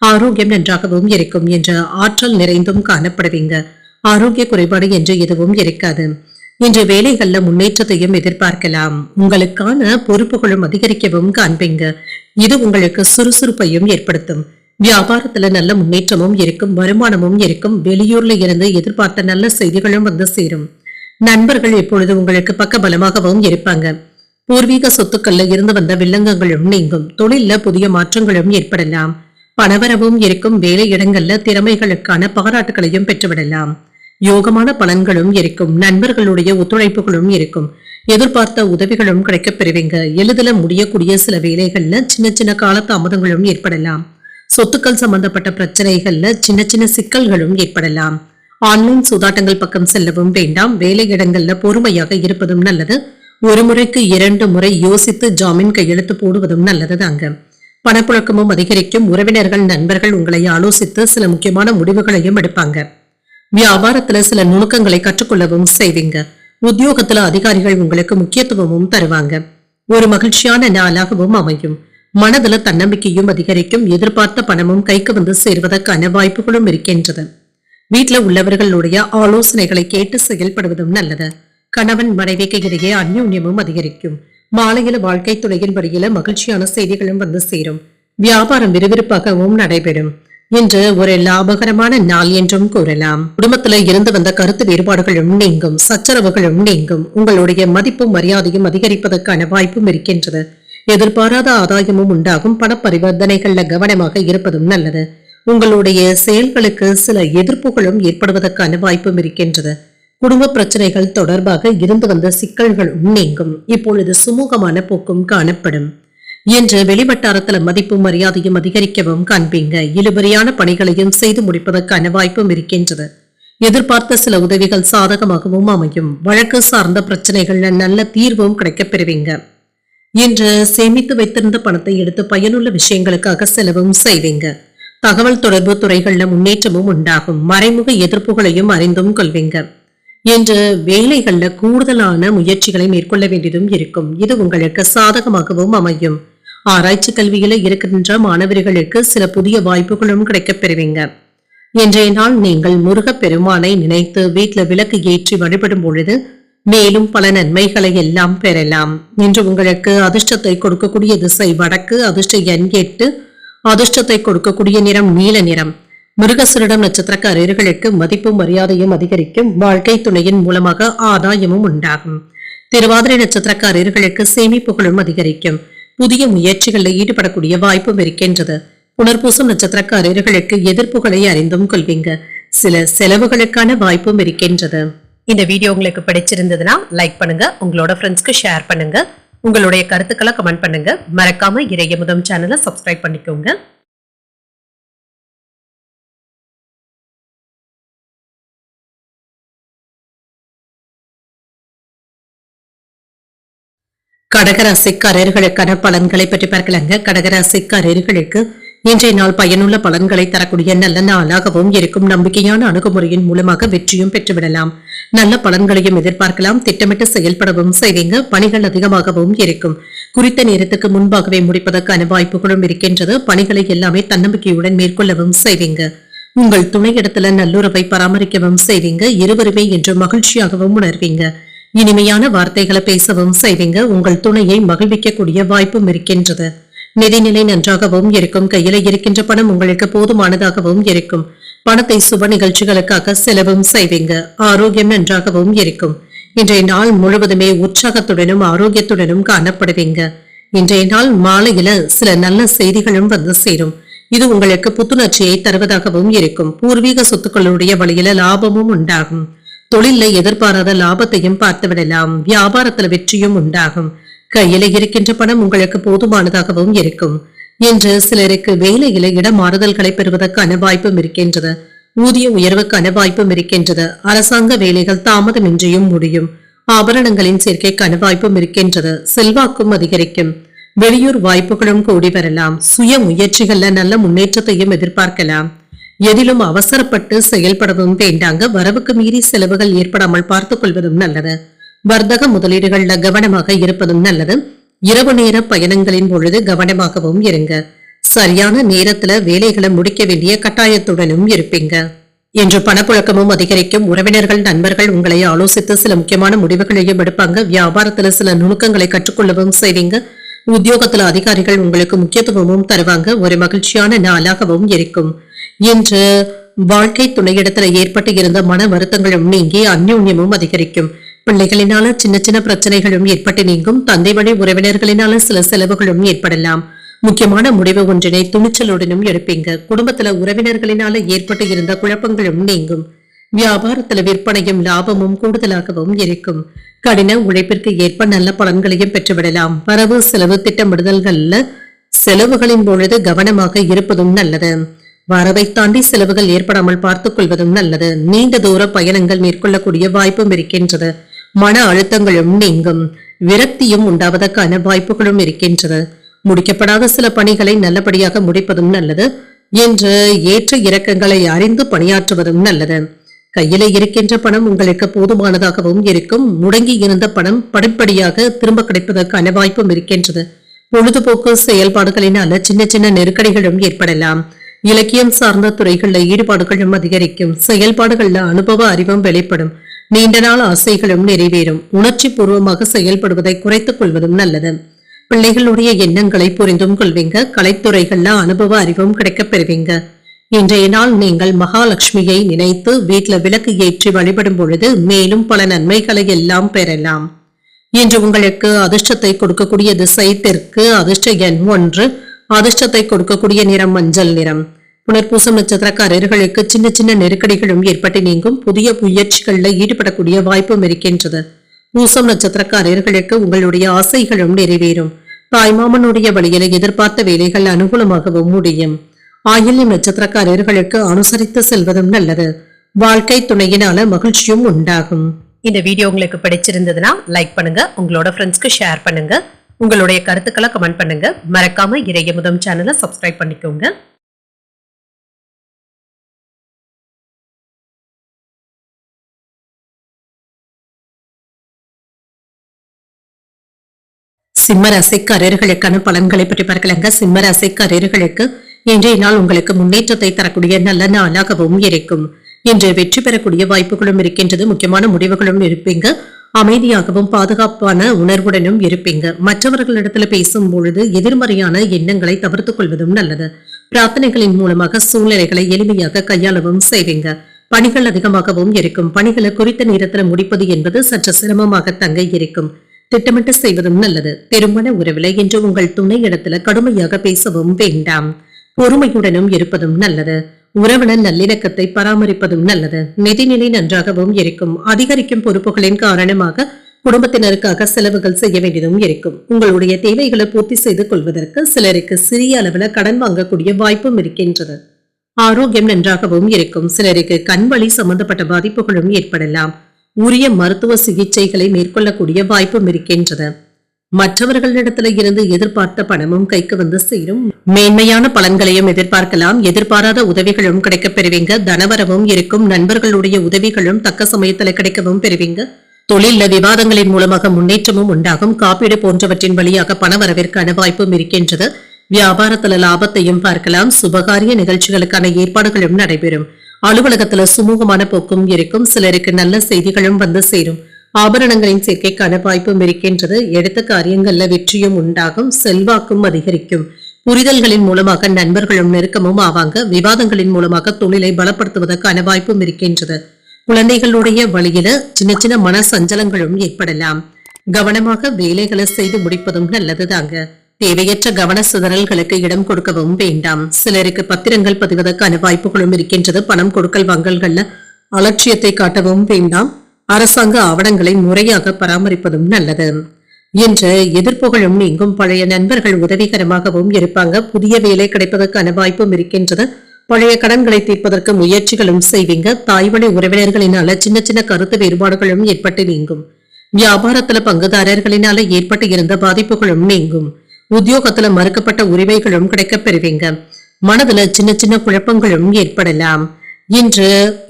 ஆரோக்கியம் நன்றாகவும் இருக்கும் என்ற ஆற்றல் நிறைந்தும் காணப்படுவீங்க. ஆரோக்கிய குறைபாடு என்று எதுவும் இருக்காது. இன்று வேலைகள்ல முன்னேற்றத்தையும் எதிர்பார்க்கலாம். உங்களுக்கான பொறுப்புகளும் அதிகரிக்கவும் காண்பீங்க. இது உங்களுக்கு சுறுசுறுப்பையும் ஏற்படுத்தும். வியாபாரத்துல நல்ல முன்னேற்றமும் இருக்கும். வருமானமும் இருக்கும். வெளியூர்ல இருந்து எதிர்பார்த்த நல்ல செய்திகளும் வந்து சேரும். நண்பர்கள் எப்பொழுது உங்களுக்கு பக்கபலமாகவும் இருப்பாங்க. பூர்வீக சொத்துக்கள்ல இருந்து வந்த வில்லங்கங்களும் நீங்கும். தொழில்ல புதிய மாற்றங்களும் ஏற்படலாம். பணவரவும் இருக்கும். வேலை இடங்கள்ல திறமைகளுக்கான பாராட்டுகளையும் பெற்றுவிடலாம். யோகமான பலன்களும் இருக்கும். நண்பர்களுடைய ஒத்துழைப்புகளும் இருக்கும். எதிர்பார்த்த உதவிகளும் கிடைக்கப் பெறுவீங்க. எளிதில முடியக்கூடிய சில வேலைகள்ல சின்ன சின்ன கால தாமதங்களும் ஏற்படலாம். சொத்துக்கள் சம்பந்தப்பட்ட பிரச்சனைகள்ல சின்ன சின்ன சிக்கல்களும் ஏற்படலாம். ஆன்லைன் சூதாட்டங்கள் பக்கம் செல்லவும் வேண்டாம். வேலை இடங்கள்ல பொறுமையாக இருப்பதும் நல்லது. ஒரு முறைக்கு 2 முறை யோசித்து ஜாமீன் கையெழுத்து போடுவதும் நல்லது தாங்க. பணப்புழக்கமும் அதிகரிக்கும். உறவினர்கள் நண்பர்கள் உங்களை ஆலோசித்து சில முக்கியமான முடிவுகளையும் எடுப்பாங்க. வியாபாரத்துல சில நுணுக்கங்களை கற்றுக்கொள்ளவும் செய்வீங்க. உத்தியோகத்துல அதிகாரிகள் உங்களுக்கு முக்கியத்துவமும் தருவாங்க. ஒரு மகிழ்ச்சியான நாளாகவும் அமையும். மனதுல தன்னம்பிக்கையும் அதிகரிக்கும். எதிர்பார்த்த பணமும் கைக்கு வந்து சேர்வதற்கான வாய்ப்புகளும் இருக்கின்றது. வீட்டுல உள்ளவர்களுடைய ஆலோசனைகளை கேட்டு செயல்படுவதும் நல்லது. கணவன் மனைவிக்கு இடையே அந்யோன்யமும் அதிகரிக்கும். மாலையில வாழ்க்கை துணையின் வழியில மகிழ்ச்சியான செய்திகளும் வந்து சேரும். வியாபாரம் விறுவிறுப்பாகவும் நடைபெறும். இன்று ஒரு லாபகரமான நாள் என்றும் கூறலாம். குடும்பத்துல இருந்து வந்த கருத்து வேறுபாடுகளும் நீங்கும். சச்சரவுகளும் நீங்கும். உங்களுடைய மதிப்பும் மரியாதையும் அதிகரிப்பதற்கான வாய்ப்பும் இருக்கின்றது. எதிர்பாராத ஆதாயமும் உண்டாகும். பண பரிவர்த்தனைகள்ல கவனமாக இருப்பதும் நல்லது. உங்களுடைய செயல்களுக்கு சில எதிர்ப்புகளும் ஏற்படுவதற்கான வாய்ப்பும் இருக்கின்றது. குடும்ப பிரச்சனைகள் தொடர்பாக இருந்து வந்த சிக்கல்களும் நீங்கும். இப்பொழுது சுமூகமான போக்கும் காணப்படும். என்று வெளிவட்டாரத்துல மதிப்பும் மரியாதையும் அதிகரிக்கவும் காண்பீங்க. இழுபறியான பணிகளையும் செய்து முடிப்பதற்கான வாய்ப்பும் இருக்கின்றது. எதிர்பார்த்த சில உதவிகள் சாதகமாகவும் அமையும். வழக்கு சார்ந்த பிரச்சனைகள்ல நல்ல தீர்வும் கிடைக்கப் பெறுவீங்க. இன்று சேமித்து வைத்திருந்த பணத்தை எடுத்து பயனுள்ள விஷயங்களுக்காக செலவும் செய்வீங்க. தகவல் தொடர்பு துறைகள்ல முன்னேற்றமும் உண்டாகும். மறைமுக எதிர்ப்புகளையும் அறிந்தும் கொள்வீங்க. என்று வேலைகள்ல கூடுதலான முயற்சிகளை மேற்கொள்ள வேண்டியதும் இருக்கும். இது உங்களுக்கு சாதகமாகவும் அமையும். ஆராய்ச்சி கல்வியில இருக்கின்ற மாணவர்களுக்கு சில புதிய வாய்ப்புகளும் கிடைக்கப் பெறுவீங்க. இன்றைய நாள் நீங்கள் முருகப் பெருமானை நினைத்து வீட்டுல விளக்கு ஏற்றி வழிபடும் பொழுது மேலும் பல நன்மைகளை எல்லாம் பெறலாம். இன்று உங்களுக்கு அதிர்ஷ்டத்தை கொடுக்கக்கூடிய திசை வடக்கு. அதிர்ஷ்ட எண் 8. அதிர்ஷ்டத்தை கொடுக்கக்கூடிய நிறம் நீல நிறம். மிருகசீரிடம் நட்சத்திரக்காரர்களுக்கு மதிப்பும் மரியாதையும் அதிகரிக்கும். வாழ்க்கை துணையின் மூலமாக ஆதாயமும் உண்டாகும். திருவாதிரை நட்சத்திரக்காரர்களுக்கு சேமிப்புகளும் அதிகரிக்கும். புதிய முயற்சிகளில் ஈடுபடக்கூடிய வாய்ப்பும் இருக்கின்றது. புனர்பூசம் நட்சத்திரக்காரர்களுக்கு எதிர்ப்புகளை அறிந்தும் கொள்வீங்க. சில செலவுகளுக்கான வாய்ப்பும் இருக்கின்றது. இந்த வீடியோ உங்களுக்கு பிடிச்சிருந்ததுன்னா லைக் பண்ணுங்க. உங்களோட ஃப்ரெண்ட்ஸ்க்கு ஷேர் பண்ணுங்க. உங்களுடைய கருத்துக்களை கமெண்ட் பண்ணுங்க. மறக்காம இறையமுதம் சேனலை சப்ஸ்கிரைப் பண்ணிக்கோங்க. கடகராசிக்காரர்களுக்கான பலன்களை பற்றி பார்க்கலாங்க. கடகராசிக்காரர்களுக்கு இன்றைய நாள் பயனுள்ள பலன்களை தரக்கூடிய நல்ல நாளாகவும் இருக்கும். நம்பிக்கையான அணுகுமுறையின் மூலமாக வெற்றியும் பெற்றுவிடலாம். நல்ல பலன்களையும் எதிர்பார்க்கலாம். திட்டமிட்டு செயல்படவும் செய்வீங்க. பணிகள் அதிகமாகவும் இருக்கும். குறித்த நேரத்துக்கு முன்பாகவே முடிப்பதற்கான வாய்ப்புகளும் இருக்கின்றது. பணிகளை எல்லாமே தன்னம்பிக்கையுடன் மேற்கொள்ளவும் செய்வீங்க. உங்கள் துணையிடத்துல நல்லுறவை பராமரிக்கவும் செய்வீங்க. இருவருமே என்று மகிழ்ச்சியாகவும் உணர்வீங்க. இனிமையான வார்த்தைகளை பேசவும் செய்வீங்க. உங்கள் துணையை மகிழ்விக்கக்கூடிய வாய்ப்பும் இருக்கின்றது. நிதிநிலை நன்றாகவும் இருக்கும். கையில இருக்கின்ற பணம் உங்களுக்கு போதுமானதாகவும் இருக்கும். பணத்தை சுப நிகழ்ச்சிகளுக்காக செலவும் செய்வீங்க. ஆரோக்கியம் நன்றாகவும் இருக்கும். இன்றைய நாள் முழுவதுமே உற்சாகத்துடனும் ஆரோக்கியத்துடனும் காணப்படுவீங்க. இன்றைய நாள் மாலையில சில நல்ல செய்திகளும் வந்து சேரும். இது உங்களுக்கு புத்துணர்ச்சியை தருவதாகவும் இருக்கும். பூர்வீக சொத்துக்களுடைய வழியில லாபமும் உண்டாகும். தொழில எதிர்பாராத லாபத்தையும் பார்த்து விடலாம். வியாபாரத்துல வெற்றியும் உண்டாகும். கையில இருக்கின்ற பணம் உங்களுக்கு போதுமானதாகவும் இருக்கும். என்று சிலருக்கு வேலையில இடமாறுதல்களை பெறுவதற்கான வாய்ப்பும் இருக்கின்றது. ஊதிய உயர்வுக்கான வாய்ப்பும் இருக்கின்றது. அரசாங்க வேலைகள் தாமதமின்றியும் முடியும். ஆபரணங்களின் சேர்க்கைக்கான வாய்ப்பும் இருக்கின்றது. செல்வாக்கும் அதிகரிக்கும். வெளியூர் வாய்ப்புகளும் கூடி வரலாம். சுய முயற்சிகள்ல நல்ல முன்னேற்றத்தையும் எதிர்பார்க்கலாம். எதிலும் அவசரப்பட்டு செயல்படவும் வேண்டாங்க. வரவுக்கு மீறி செலவுகள் ஏற்படாமல் பார்த்துக் கொள்வதும் நல்லது. வர்த்தக முதலீடுகள்ல கவனமாக இருப்பதும் நல்லது. இரவு நேர பயணங்களின் பொழுது கவனமாகவும் இருங்க. சரியான நேரத்துல வேலைகளை முடிக்க வேண்டிய கட்டாயத்துடனும் இருப்பீங்க. என்று பணப்புழக்கமும் அதிகரிக்கும். உறவினர்கள் நண்பர்கள் உங்களை ஆலோசித்து சில முக்கியமான முடிவுகளையும் எடுப்பாங்க. வியாபாரத்துல சில நுணுக்கங்களை கற்றுக்கொள்ளவும் செய்வீங்க. உத்தியோகத்துல அதிகாரிகள் உங்களுக்கு முக்கியத்துவமும் தருவாங்க. ஒரு மகிழ்ச்சியான நாளாகவும் இருக்கும். இன்று வாழ்க்கை துணையிடத்துல ஏற்பட்டு இருந்த மன வருத்தங்களும் நீங்கி அந்யோன்யமும் அதிகரிக்கும். பிள்ளைகளினால சின்ன சின்ன பிரச்சனைகளும் ஏற்பட்டு நீங்கும். தந்தை வழி உறவினர்களினால சில செலவுகளும் ஏற்படலாம். முக்கியமான முடிவு ஒன்றினை துணிச்சலுடனும் எடுப்பீங்க. குடும்பத்துல உறவினர்களினால ஏற்பட்டு இருந்த குழப்பங்களும் நீங்கும். வியாபாரத்துல விற்பனையும் லாபமும் கூடுதலாகவும் இருக்கும். கடின உழைப்பிற்கு ஏற்ப நல்ல பலன்களையும் பெற்றுவிடலாம். வரவு செலவு திட்டமிடுதல்கள்ல செலவுகளின் பொழுது கவனமாக இருப்பதும் நல்லது. வரவை தாண்டி செலவுகள் ஏற்படாமல் பார்த்துக் கொள்வதும் நல்லது. நீண்ட தூர பயணங்கள் மேற்கொள்ளக்கூடிய வாய்ப்பும் இருக்கின்றது. மன அழுத்தங்களும் நீங்கும். விரக்தியும் உண்டாவதற்கான வாய்ப்புகளும் இருக்கின்றது. முடிக்கப்படாத சில பணிகளை நல்லபடியாக முடிப்பதும் நல்லது. என்று ஏற்ற இறக்கங்களை அறிந்து பணியாற்றுவதும் நல்லது. கையில இருக்கின்ற பணம் உங்களுக்கு போதுமானதாகவும் இருக்கும். முடங்கி இருந்த பணம் படிப்படியாக திரும்ப கிடைப்பதற்கான வாய்ப்பும் இருக்கின்றது. பொழுதுபோக்கு செயல்பாடுகளினால சின்ன சின்ன நெருக்கடிகளும் ஏற்படலாம். இலக்கியம் சார்ந்த துறைகளில் ஈடுபாடுகளும் அதிகரிக்கும். செயல்பாடுகள்ல அனுபவ அறிவும் வெளிப்படும். நீண்ட நாள் ஆசைகளும் நிறைவேறும். உணர்ச்சி பூர்வமாக செயல்படுவதை குறைத்துக் கொள்வதும் நல்லது. பிள்ளைகளுடைய எண்ணங்களை புரிந்தும் கொள்வீங்க. கலைத்துறைகள்ல அனுபவ அறிவும் கிடைக்கப் பெறுவீங்க. இன்றைய நாள் நீங்கள் மகாலட்சுமியை நினைத்து வீட்டுல விளக்கு ஏற்றி வழிபடும் பொழுது மேலும் பல நன்மைகளை எல்லாம் பெறலாம். இன்று உங்களுக்கு அதிர்ஷ்டத்தை கொடுக்கக்கூடிய திசை தெற்கு. அதிர்ஷ்ட எண் 1. அதிர்ஷ்டத்தை கொடுக்கக்கூடிய நிறம் மஞ்சள் நிறம். புனர்பூசம் நட்சத்திரக்காரர்களுக்கு சின்ன சின்ன நெருக்கடிகளும் ஏற்பட்டு நீங்கும். புதிய முயற்சிகள்ல ஈடுபடக்கூடிய வாய்ப்பும் இருக்கின்றது. பூசம் நட்சத்திரக்காரர்களுக்கு உங்களுடைய ஆசைகளும் நிறைவேறும். தாய்மாமனுடைய வழியில எதிர்பார்த்த வேலைகள் அனுகூலமாகவும் முடியும். ஆயில்யம் நட்சத்திரக்காரர்களுக்கு அனுசரித்து செல்வதும் நல்லது. வாழ்க்கை துணையினால மகிழ்ச்சியும் உண்டாகும். இந்த வீடியோ உங்களுக்கு பிடிச்சிருந்ததுன்னா லைக் பண்ணுங்க. உங்களோட ஃப்ரெண்ட்ஸ்க்கு ஷேர் பண்ணுங்க. உங்களுடைய கருத்துக்களை கமெண்ட் பண்ணுங்க. மறக்காம இறையமுதம் சேனலை சப்ஸ்கிரைப் பண்ணிக்கோங்க. சிம்ம ராசிக்காரர்களுக்கான பலன்களை பற்றி பார்க்கலாங்க. சிம்ம ராசிக்காரர்களுக்கு இன்றைய நாள் உங்களுக்கு முன்னேற்றத்தை தரக்கூடிய நல்ல நாளாகவும் இருக்கும். இன்று வெற்றி பெறக்கூடிய வாய்ப்புகளும் இருக்கின்றது. முக்கியமான முடிவுகளும் இருப்பீங்க. அமைதியாகவும் பாதுகாப்பான உணர்வுடனும் இருப்பீங்க. மற்றவர்களிடத்துல பேசும் பொழுது எதிர்மறையான எண்ணங்களை தவிர்த்துக் கொள்வதும் நல்லது. பிரார்த்தனைகளின் மூலமாக சூழ்நிலைகளை எளிமையாக கையாளவும் செய்வீங்க. பணிகள் அதிகமாகவும் இருக்கும். பணிகளை குறித்த நேரத்துல முடிப்பது என்பது சற்று சிரமமாக தங்க இருக்கும். திட்டமிட்டு செய்வதும் நல்லது. திருமண உறவில இன்று உங்கள் துணை இடத்துல கடுமையாக பேசவும் வேண்டாம். பொறுமையுடனும் இருப்பதும் நல்லது. உறவினர் நல்லிணக்கத்தை பராமரிப்பதும் நல்லது. நிதிநிலை நன்றாகவும் இருக்கும். அதிகரிக்கும் பொறுப்புகளின் காரணமாக குடும்பத்தினருக்காக செலவுகள் செய்ய வேண்டியதும் இருக்கும். உங்களுடைய தேவைகளை பூர்த்தி செய்து கொள்வதற்கு சிலருக்கு சிறிய அளவில் கடன் வாங்கக்கூடிய வாய்ப்பும் இருக்கின்றது. ஆரோக்கியம் நன்றாகவும் இருக்கும். சிலருக்கு கண் வலி சம்பந்தப்பட்ட பாதிப்புகளும் ஏற்படலாம். உரிய மருத்துவ சிகிச்சைகளை மேற்கொள்ளக்கூடிய வாய்ப்பும் இருக்கின்றது. மற்றவர்களிடத்துல இருந்து எதிர்பார்த்த பணமும் கைக்கு வந்து சேரும். மேன்மையான பலன்களையும் எதிர்பார்க்கலாம். எதிர்பாராத உதவிகளும் கிடைக்கப் பெறுவீங்க. தனவரவும் இருக்கும். நண்பர்களுடைய உதவிகளும் தக்க சமயத்துல கிடைக்கவும் பெறுவீங்க. தொழில விவாதங்களின் மூலமாக முன்னேற்றமும் உண்டாகும். காப்பீடு போன்றவற்றின் வழியாக பணவரவிற்கான வாய்ப்பும் இருக்கின்றது. வியாபாரத்துல லாபத்தையும் பார்க்கலாம். சுபகாரிய நிகழ்ச்சிகளுக்கான ஏற்பாடுகளும் நடைபெறும். அலுவலகத்துல சுமூகமான போக்கும் இருக்கும். சிலருக்கு நல்ல செய்திகளும் வந்து சேரும். ஆபரணங்களின் சேர்க்கைக்கான வாய்ப்பும் இருக்கின்றது. எடுத்த காரியங்கள்ல வெற்றியும் உண்டாகும். செல்வாக்கும் அதிகரிக்கும். புரிதல்களின் மூலமாக நண்பர்களும் நெருக்கமும் ஆவாங்க. விவாதங்களின் மூலமாக தொழிலை பலப்படுத்துவதற்கான வாய்ப்பும் இருக்கின்றது. குழந்தைகளுடைய வழியில சின்ன சின்ன மன சஞ்சலங்களும் ஏற்படலாம். கவனமாக வேலைகளை செய்து முடிப்பதும் நல்லதுதாங்க. தேவையற்ற கவன சிதறல்களுக்கு இடம் கொடுக்கவும் வேண்டாம். சிலருக்கு பத்திரங்கள் பதிவதற்கான வாய்ப்புகளும் இருக்கின்றது. பணம் கொடுக்கல் வாங்கல்கள்ல அலட்சியத்தை காட்டவும் வேண்டாம். அரசாங்க ஆவணங்களை முறையாக பராமரிப்பதும் நல்லது. இன்று எதிர்ப்புகளும் நீங்கும். பழைய நண்பர்கள் உதவிகரமாகவும் இருப்பாங்க. புதிய வேலை கிடைப்பதற்கான வாய்ப்பும் இருக்கின்றது. பழைய கடன்களை தீர்ப்பதற்கு முயற்சிகளும் செய்வீங்க. தாய்வழி உறவினர்களினால சின்ன சின்ன கருத்து வேறுபாடுகளும் ஏற்பட்டு நீங்கும். வியாபாரத்துல பங்குதாரர்களினால ஏற்பட்டு இருந்த பாதிப்புகளும் நீங்கும். உத்தியோகத்துல மறுக்கப்பட்ட உரிமைகளும் கிடைக்கப் பெறுவீங்க. மனதுல சின்ன சின்ன குழப்பங்களும் ஏற்படலாம். இன்று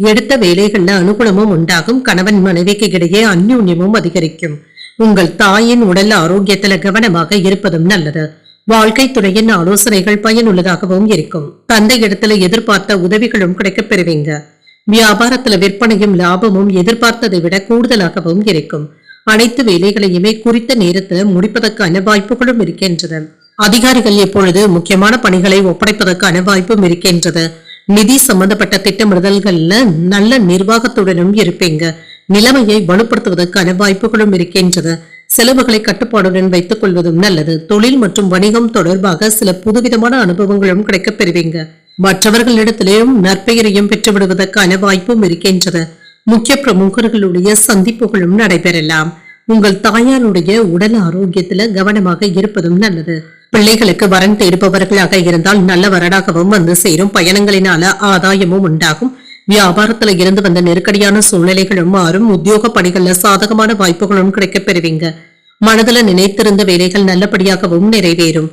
எடுத்த வேலைகள்ல அனுகூலமும் உண்டாகும். கணவன் மனைவிக்கு இடையே அந்யோன்யமும் அதிகரிக்கும். உங்கள் தாயின் உடல் ஆரோக்கியத்துல கவனமாக இருப்பதும் நல்லது. வாழ்க்கை துணையின் ஆலோசனைகள் பயனுள்ளதாகவும் இருக்கும். தந்தை இடத்துல எதிர்பார்த்த உதவிகளும் கிடைக்கப் பெறுவீங்க. வியாபாரத்துல விற்பனையும் லாபமும் எதிர்பார்த்ததை விட கூடுதலாகவும் இருக்கும். அனைத்து வேலைகளையுமே குறித்த நேரத்துல முடிப்பதற்கான வாய்ப்புகளும் இருக்கின்றது. அதிகாரிகள் எப்பொழுது முக்கியமான பணிகளை ஒப்படைப்பதற்கான வாய்ப்பும் இருக்கின்றது. நிதி சம்பந்தப்பட்ட திட்டமிடுதல்கள்ல நல்ல நிர்வாகத்துடனும் இருப்பீங்க. நிலைமையை வலுப்படுத்துவதற்கான வாய்ப்புகளும் இருக்கின்றது. செலவுகளை கட்டுப்பாடுடன் வைத்துக் கொள்வதும் நல்லது. தொழில் மற்றும் வணிகம் தொடர்பாக சில புதுவிதமான அனுபவங்களும் கிடைக்கப் பெறுவீங்க. மற்றவர்களிடத்திலேயும் நற்பெயரையும் பெற்றுவிடுவதற்கான வாய்ப்பும் இருக்கின்றது. முக்கிய பிரமுகர்களுடைய சந்திப்புகளும் நடைபெறலாம். உங்கள் தாயாருடைய உடல் ஆரோக்கியத்துல கவனமாக இருப்பதும் நல்லது. பிள்ளைகளுக்கு வரன் தேடுபவர்களாக இருந்தால் நல்ல வரனாகவும் வந்து சேரும். பயணங்களினால ஆதாயமும் உண்டாகும். வியாபாரத்துல இருந்து வந்த நெருக்கடியான சூழ்நிலைகளும் மாறும். உத்தியோக பணிகள்ல சாதகமான வாய்ப்புகளும் கிடைக்கப் பெறுவீங்க. மனதுல நினைத்திருந்த வேலைகள் நல்லபடியாகவும் நிறைவேறும்.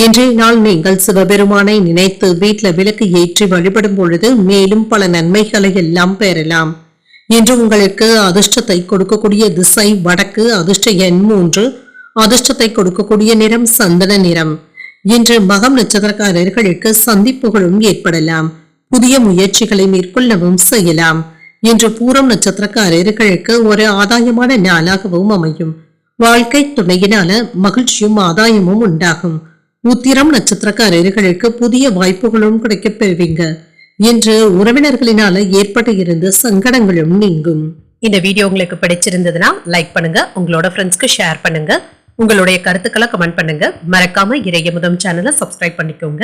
இன்றைய நாள் நீங்கள் சிவபெருமானை நினைத்து வீட்டுல விளக்கு ஏற்றி வழிபடும் பொழுது மேலும் பல நன்மைகளை எல்லாம் பெறலாம். இன்று உங்களுக்கு அதிர்ஷ்டத்தை கொடுக்கக்கூடிய திசை வடக்கு. அதிர்ஷ்ட எண் 3. அதிர்ஷ்டத்தை கொடுக்கக்கூடிய நிறம் சந்தன நிறம். இன்று மகம் நட்சத்திரக்காரர்களுக்கு சந்திப்புகளும் ஏற்படலாம். புதிய முயற்சிகளை மேற்கொள்ளவும் செய்யலாம். இன்று பூரம் நட்சத்திரக்காரர்களுக்கு ஒரு ஆதாயமான நாளாகவும் அமையும். வாழ்க்கை துணையினால மகிழ்ச்சியும் ஆதாயமும் உண்டாகும். உத்திரம் நட்சத்திரக்காரர்களுக்கு புதிய வாய்ப்புகளும் கிடைக்கப் பெறுவீங்க. இன்று உறவினர்களினால ஏற்பட்டு இருந்த சங்கடங்களும் நீங்கும். இந்த வீடியோ உங்களுக்கு பிடிச்சிருந்ததுன்னா லைக் பண்ணுங்க. உங்களோட ஃப்ரெண்ட்ஸ்க்கு ஷேர் பண்ணுங்க. உங்களுடைய கருத்துக்களை கமெண்ட் பண்ணுங்க. மறக்காம இறையமுதம் சேனலை சப்ஸ்கிரைப் பண்ணிக்கோங்க.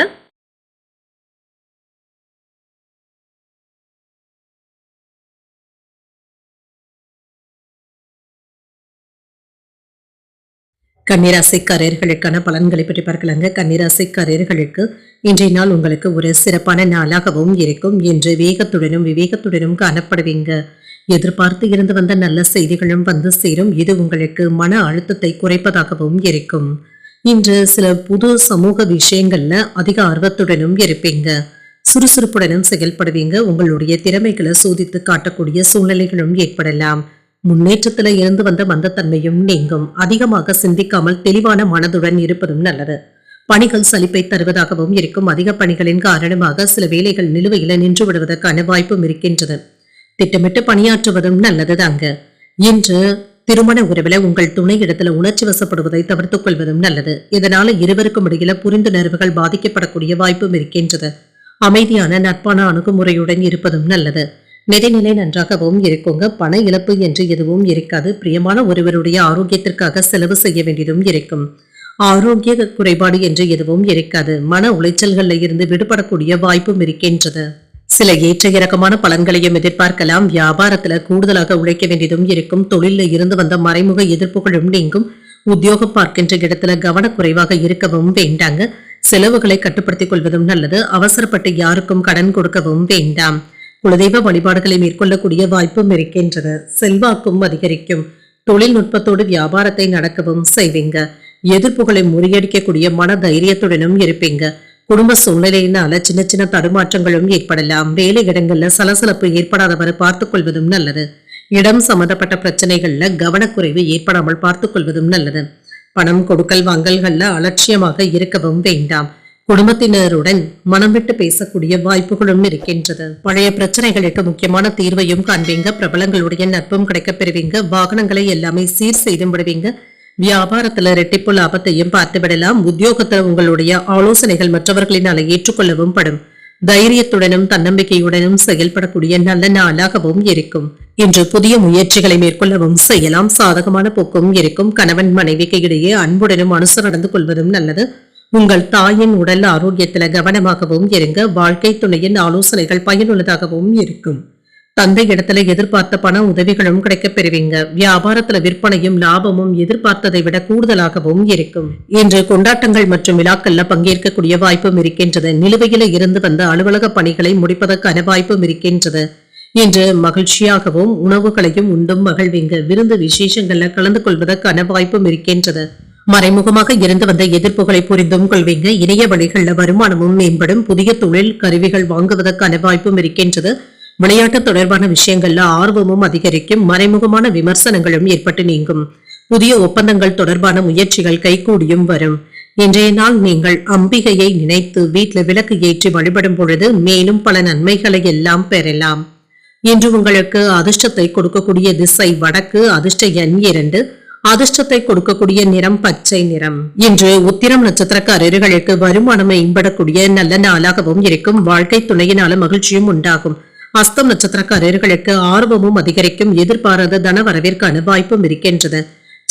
கன்னிராசிக்காரர்களுக்கான பலன்களை பற்றி பார்க்கலாங்க. கன்னிராசிக்காரர்களுக்கு இன்றைய நாள் உங்களுக்கு ஒரு சிறப்பான நாளாகவும் இருக்கும். இன்று வேகத்துடனும் விவேகத்துடனும் காணப்படுவீங்க. எதிர்பார்த்து இருந்து வந்த நல்ல செய்திகளும் வந்து சேரும். இது உங்களுக்கு மன அழுத்தத்தை குறைப்பதாகவும் இருக்கும். இன்று சில புது சமூக விஷயங்கள்ல அதிக ஆர்வத்துடனும் இருப்பீங்க. சுறுசுறுப்புடனும் செயல்படுவீங்க. உங்களுடைய திறமைகளை சோதித்து காட்டக்கூடிய சூழ்நிலைகளும் ஏற்படலாம். முன்னேற்றத்துல இருந்து வந்த மந்தத்தன்மையும் நீங்கும். அதிகமாக சிந்திக்காமல் தெளிவான மனதுடன் இருப்பதும் நல்லது. பணிகள் சலிப்பை தருவதாகவும் இருக்கும். அதிக பணிகளின் காரணமாக சில வேலைகள் நிலுவையில நின்று விடுவதற்கான வாய்ப்பும் இருக்கின்றது. திட்டமிட்டு பணியாற்றுவதும் நல்லதுதாங்க. இன்று திருமண உறவுல உங்கள் துணை இடத்துல உணர்ச்சி வசப்படுவதை தவிர்த்துக் கொள்வதும் நல்லது. இதனால இருவருக்கும் இடையில புரிந்துணர்வுகள் பாதிக்கப்படக்கூடிய வாய்ப்பும் இருக்கின்றது. அமைதியான நட்பான அணுகுமுறையுடன் இருப்பதும் நல்லது. நிதிநிலை நன்றாகவும் இருக்குங்க. பண இழப்பு என்று எதுவும் இருக்காது. பிரியமான ஒருவருடைய ஆரோக்கியத்திற்காக செலவு செய்ய வேண்டியதும் இருக்கும். ஆரோக்கிய குறைபாடு என்று எதுவும் இருக்காது. மன உளைச்சல்கள்ல இருந்து விடுபடக்கூடிய வாய்ப்பும் இருக்கின்றது. சில ஏற்ற இறக்கமான பலன்களையும் எதிர்பார்க்கலாம். வியாபாரத்துல கூடுதலாக உழைக்க வேண்டியதும் இருக்கும். தொழில இருந்து வந்த மறைமுக எதிர்ப்புகளும் நீங்கும். உத்தியோகம் பார்க்கின்ற இடத்துல கவனக்குறைவாக இருக்கவும் வேண்டாங்க. செலவுகளை கட்டுப்படுத்திக் கொள்வதும் நல்லது. அவசரப்பட்டு யாருக்கும் கடன் கொடுக்கவும் வேண்டாம். குலதெய்வ வழிபாடுகளை மேற்கொள்ளக்கூடிய வாய்ப்பும் இருக்கின்றது. செல்வாக்கும் அதிகரிக்கும். தொழில்நுட்பத்தோடு வியாபாரத்தை நடக்கவும் செய்வீங்க. எதிர்ப்புகளை முறியடிக்கக்கூடிய மன தைரியத்துடனும் இருப்பீங்க. குடும்ப சூழ்நிலையினால சின்ன சின்ன தடுமாற்றங்களும் ஏற்படலாம். வேலை இடங்கள்ல சலசலப்பு ஏற்படாதவரை பார்த்துக் கொள்வதும் நல்லது. இடம் சம்பந்தப்பட்ட பிரச்சனைகள்ல கவனக்குறைவு ஏற்படாமல் பார்த்துக் கொள்வதும் நல்லது. பணம் கொடுக்கல் வாங்கல்கள்ல அலட்சியமாக இருக்கவும் வேண்டாம். குடும்பத்தினருடன் மனம் விட்டு பேசக்கூடிய வாய்ப்புகளும் இருக்கின்றது. பழைய பிரச்சனைகளுக்கு முக்கியமான தீர்வையும் காண்பீங்க. பிரபலங்களுடைய நட்பும் கிடைக்கப் பெறுவீங்க. வாகனங்களை எல்லாமே சீர் செய்து விடுவீங்க. வியாபாரத்துல இரட்டிப்பு லாபத்தையும் பார்த்து விடலாம். உத்தியோகத்துல உங்களுடைய ஆலோசனைகள் மற்றவர்களினால ஏற்றுக்கொள்ளவும் படும். தைரியத்துடனும் தன்னம்பிக்கையுடனும் செயல்படக்கூடிய நல்ல நாளாகவும் இருக்கும். இன்று புதிய முயற்சிகளை மேற்கொள்ளவும் செய்யலாம். சாதகமான போக்கும் இருக்கும். கணவன் மனைவிக்கு இடையே அன்புடனும் அனுசரித்து கொள்வதும் நல்லது. உங்கள் தாயின் உடல் ஆரோக்கியத்துல கவனமாகவும் இருங்க. வாழ்க்கை துணையின் ஆலோசனைகள் பயனுள்ளதாகவும் இருக்கும். தந்தை இடத்துல எதிர்பார்த்த பண உதவிகளும் கிடைக்கப் பெறுவீங்க. வியாபாரத்துல விற்பனையும் லாபமும் எதிர்பார்த்ததை விட கூடுதலாகவும் இருக்கும். இன்று கொண்டாட்டங்கள் மற்றும் விழாக்கள்ல பங்கேற்கக்கூடிய வாய்ப்பும் இருக்கின்றது. நிலுவையில இருந்து வந்த அலுவலக பணிகளை முடிப்பதற்கான வாய்ப்பும் இருக்கின்றது. இன்று மகிழ்ச்சியாகவும் உணவுகளையும் உண்டும் மகிழ்வீங்க. விருந்து விசேஷங்கள்ல கலந்து கொள்வதற்கான வாய்ப்பும் இருக்கின்றது. மறைமுகமாக இருந்து வந்த எதிர்ப்புகளை புரிந்தும் கொள்வீங்க. இணைய வழிகள்ல வருமானமும் மேம்படும். புதிய தொழில் கருவிகள் வாங்குவதற்கான வாய்ப்பும் இருக்கின்றது. விளையாட்டு தொடர்பான விஷயங்கள்ல ஆர்வமும் அதிகரிக்கும். மறைமுகமான விமர்சனங்களும் ஏற்பட்டு நீங்கும். புதிய ஒப்பந்தங்கள் தொடர்பான முயற்சிகள் கைகூடியும் வரும். இன்றைய நாள் நீங்கள் அம்பிகையை நினைத்து வீட்டுல விளக்கு ஏற்றி வழிபடும் பொழுது மேலும் பல நன்மைகளை எல்லாம் பெறலாம். இன்று உங்களுக்கு அதிர்ஷ்டத்தை கொடுக்கக்கூடிய திசை வடக்கு. அதிர்ஷ்ட எண் 2. அதிர்ஷ்டத்தை கொடுக்கக்கூடிய நிறம் பச்சை நிறம். இன்று உத்திரம் நட்சத்திரக்காரர்களுக்கு வருமானம் மேம்படக்கூடிய நல்ல நாளாகவும் இருக்கும். வாழ்க்கை துணையினால மகிழ்ச்சியும் உண்டாகும். அஸ்தம் நட்சத்திரக்காரர்களுக்கு ஆர்வமும் அதிகரிக்கும். எதிர்பாராத தன வரவிற்கான வாய்ப்பும் இருக்கின்றது.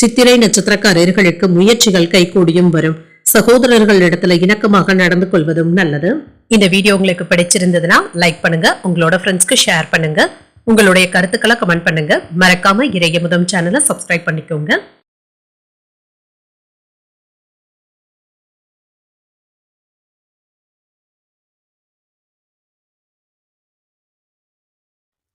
சித்திரை நட்சத்திரக்காரர்களுக்கு முயற்சிகள் கைகூடியும் வரும். சகோதரர்கள் இடத்துல இணக்கமாக நடந்து கொள்வதும் நல்லது. இந்த வீடியோ உங்களுக்கு பிடிச்சிருந்ததுன்னா லைக் பண்ணுங்க, உங்களோட ஃப்ரெண்ட்ஸ்க்கு ஷேர் பண்ணுங்க, உங்களுடைய கருத்துக்களை கமெண்ட் பண்ணுங்க. மறக்காம இறையமுதம் சேனலை சப்ஸ்கிரைப் பண்ணிக்கோங்க.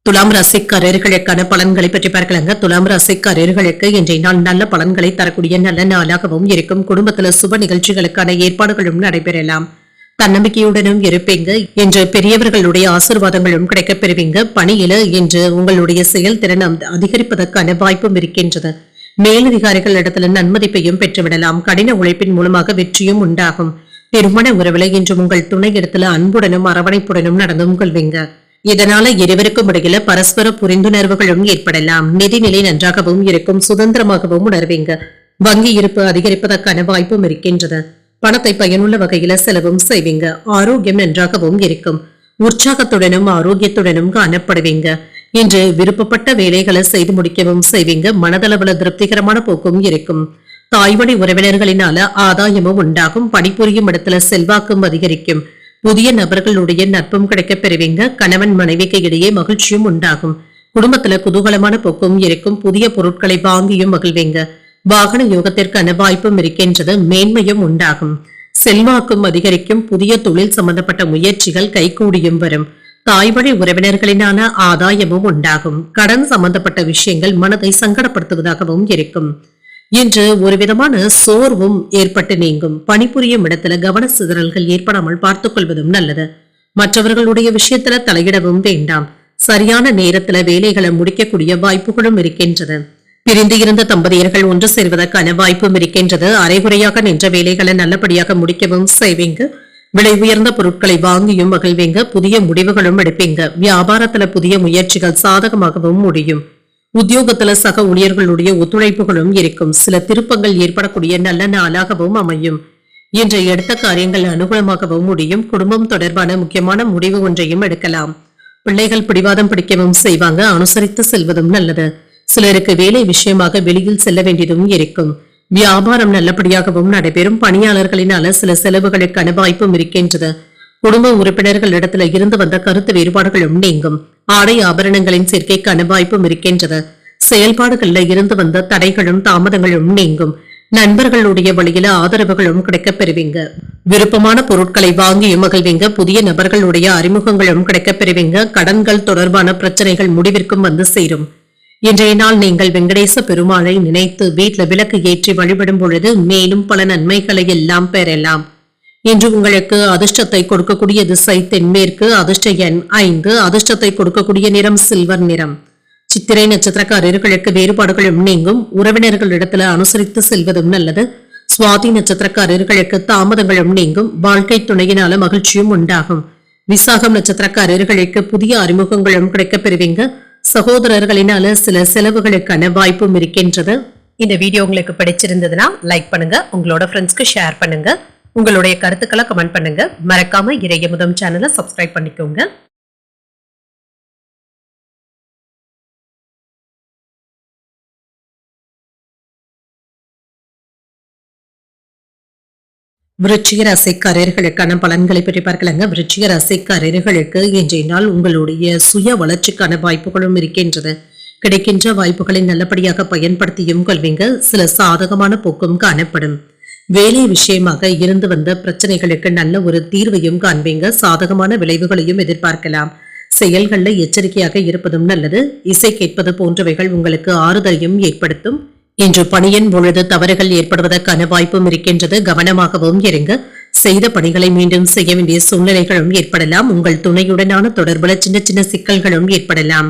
துலாம் ராசிக்காரர்களுக்கான பலன்களை பற்றி பார்க்கலாங்க. துலாம் ராசிக்காரர்களுக்கு இன்றைய நாள் நல்ல பலன்களை தரக்கூடிய நல்ல நாளாகவும் இருக்கும். குடும்பத்துல சுப நிகழ்ச்சிகளுக்கான ஏற்பாடுகளும் நடைபெறலாம். தன்னம்பிக்கையுடனும் இருப்பீங்க. இன்று பெரியவர்களுடைய ஆசீர்வாதங்களும் கிடைக்கப் பெறுவீங்க. பணியில இன்று உங்களுடைய செயல்திறன் அதிகரிப்பதற்கான வாய்ப்பும் இருக்கின்றது. மேலதிகாரிகள் இடத்துல நன்மதிப்பையும் பெற்றுவிடலாம். கடின உழைப்பின் மூலமாக வெற்றியும் உண்டாகும். திருமண உறவுல இன்று உங்கள் துணை இடத்துல அன்புடனும் அரவணைப்புடனும் நடந்தும் கொள்வீங்க. இதனால இருவருக்கும் இடையில பரஸ்பர புரிந்துணர்வுகளும் ஏற்படலாம். நிதிநிலை நன்றாகவும் இருக்கும். சுதந்திரமாகவும் உணர்வீங்க. வங்கி இருப்பு அதிகரிப்பதற்கான வாய்ப்பும் இருக்கின்றது. பணத்தை பயனுள்ள வகையில செலவும் செய்வீங்க. ஆரோக்கியம் நன்றாகவும் இருக்கும். உற்சாகத்துடனும் ஆரோக்கியத்துடனும் காணப்படுவீங்க. இன்று விருப்பப்பட்ட வேலைகளை செய்து முடிக்கவும் செய்வீங்க. மனதளவுல திருப்திகரமான போக்கும் இருக்கும். தாய்வழி உறவினர்களினால ஆதாயமும் உண்டாகும். பணிபுரியும் இடத்துல செல்வாக்கும் அதிகரிக்கும். புதிய நபர்களுடைய நட்பும் கிடைக்கப் பெறுவீங்க. கணவன் மனைவிக்கு இடையே மகிழ்ச்சியும் உண்டாகும். குடும்பத்துல குதூகலமான போக்கும் இருக்கும். புதிய பொருட்களை வாங்கியும் மகிழ்வீங்க. வாகன யோகத்திற்கான வாய்ப்பும் இருக்கின்றது. மேன்மையும் உண்டாகும். செல்வாக்கும் அதிகரிக்கும். புதிய தொழில் சம்பந்தப்பட்ட முயற்சிகள் கைகூடியும் வரும். தாய்வழி உறவினர்களினான ஆதாயமும் உண்டாகும். கடன் சம்பந்தப்பட்ட விஷயங்கள் மனதை சங்கடப்படுத்துவதாகவும் இருக்கும். இன்று ஒரு விதமான சோர்வும் ஏற்பட்டு நீங்கும். பணிபுரியும் இடத்துல கவன சிதறல்கள் ஏற்படாமல் பார்த்துக் கொள்வதும் நல்லது. மற்றவர்களுடைய விஷயத்துல தலையிடவும் வேண்டாம். சரியான நேரத்துல வேலைகளை முடிக்கக்கூடிய வாய்ப்புகளும் இருக்கின்றது. பிரிந்து இருந்த தம்பதியர்கள் ஒன்று சேர்வதற்கான வாய்ப்பும் இருக்கின்றது. அரைகுறையாக நின்ற வேலைகளை நல்லபடியாக முடிக்கவும் செய்வீங்க. விலை உயர்ந்த பொருட்களை வாங்கியும் மகிழ்வீங்க. புதிய முடிவுகளும் எடுப்பீங்க. வியாபாரத்துல புதிய முயற்சிகள் சாதகமாகவும் முடியும். உத்தியோகத்துல சக ஊழியர்களுடைய ஒத்துழைப்புகளும் இருக்கும். சில திருப்பங்கள் ஏற்படக்கூடிய நல்ல நாளாகவும் அமையும். இன்று எடுத்த காரியங்கள் அனுகூலமாகவும் முடியும். குடும்பம் தொடர்பான முக்கியமான முடிவு ஒன்றையும் எடுக்கலாம். பிள்ளைகள் பிடிவாதம் பிடிக்கவும் செய்வாங்க. அனுசரித்து செல்வதும் நல்லது. சிலருக்கு வேலை விஷயமாக வெளியில் செல்ல வேண்டியதும் இருக்கும். வியாபாரம் நல்லபடியாகவும் நடைபெறும். பணியாளர்களினால சில செலவுகளுக்கான வாய்ப்பும் இருக்கின்றது. குடும்ப உறுப்பினர்கள் இடத்துல இருந்து வந்த கருத்து வேறுபாடுகளும் நீங்கும். ஆடை ஆபரணங்களின் சேர்க்கைக்கான வாய்ப்பும் இருக்கின்றது. செயல்பாடுகள்ல இருந்து வந்த தடைகளும் தாமதங்களும் நீங்கும். நண்பர்களுடைய வழியில ஆதரவுகளும் கிடைக்கப் பெறுவீங்க. விருப்பமான பொருட்களை வாங்கியும் மகிழ்வீங்க. புதிய நபர்களுடைய அறிமுகங்களும் கிடைக்கப் பெறுவீங்க. கடன்கள் தொடர்பான பிரச்சனைகள் முடிவிற்கும் வந்து சேரும். இன்றைய நாள் நீங்கள் வெங்கடேச பெருமாளை நினைத்து வீட்டுல விளக்கு ஏற்றி வழிபடும் பொழுது மேலும் பல நன்மைகளை எல்லாம் பெறலாம். இன்று உங்களுக்கு அதிர்ஷ்டத்தை கொடுக்கக்கூடிய திசை தென்மேற்கு. அதிர்ஷ்ட எண் 5. அதிர்ஷ்டத்தை கொடுக்கக்கூடிய நிறம் சில்வர் நிறம். சித்திரை நட்சத்திரக்காரர்களுக்கு வேறுபாடுகளும் நீங்கும். உறவினர்களிடத்துல அனுசரித்து செல்வதும் நல்லது. சுவாதி நட்சத்திரக்காரர்களுக்கு தாமதங்களும் நீங்கும். வாழ்க்கை துணையினால மகிழ்ச்சியும் உண்டாகும். விசாகம் நட்சத்திரக்காரர்களுக்கு புதிய அறிமுகங்களும் கிடைக்கப் பெறுவீங்க. சகோதரர்களினால சில செலவுகளுக்கான வாய்ப்பும் இருக்கின்றது. இந்த வீடியோ உங்களுக்கு பிடிச்சிருந்ததுன்னா லைக் பண்ணுங்க, உங்களோட ஃப்ரெண்ட்ஸ்க்கு ஷேர் பண்ணுங்க, உங்களுடைய கருத்துக்களை கமெண்ட் பண்ணுங்க. மறக்காம இறையமுதம் சேனலை சப்ஸ்கிரைப் பண்ணிக்கோங்க. விருச்சிக ராசிக்காரர்களுக்கான பலன்களை பற்றி பார்க்கலாங்க. விருச்சிக ராசிக்காரர்களுக்கு இன்றைய நாள் உங்களுடைய சுய வளர்ச்சிக்கான வாய்ப்புகளும் இருக்கின்றது. கிடைக்கின்ற வாய்ப்புகளை நல்லபடியாக பயன்படுத்தியும் கொள்வீங்க. சில சாதகமான போக்கும் காணப்படும். வேலை விஷயமாக இருந்து வந்த பிரச்சனைகளுக்கு நல்ல ஒரு தீர்வையும் காண்பீங்க. சாதகமான விளைவுகளையும் எதிர்பார்க்கலாம். செயல்கள்ல எச்சரிக்கையாக இருப்பதும் நல்லது. இசை கேட்பது போன்றவைகள் உங்களுக்கு ஆறுதலையும் ஏற்படுத்தும். இன்று பணியின் பொழுது தவறுகள் ஏற்படுவதற்கான வாய்ப்பும் இருக்கின்றது. கவனமாகவும் இருங்க. செய்த பணிகளை மீண்டும் செய்ய வேண்டிய சூழ்நிலைகளும் ஏற்படலாம். உங்கள் துணையுடனான தொடர்புல சின்ன சின்ன சிக்கல்களும் ஏற்படலாம்.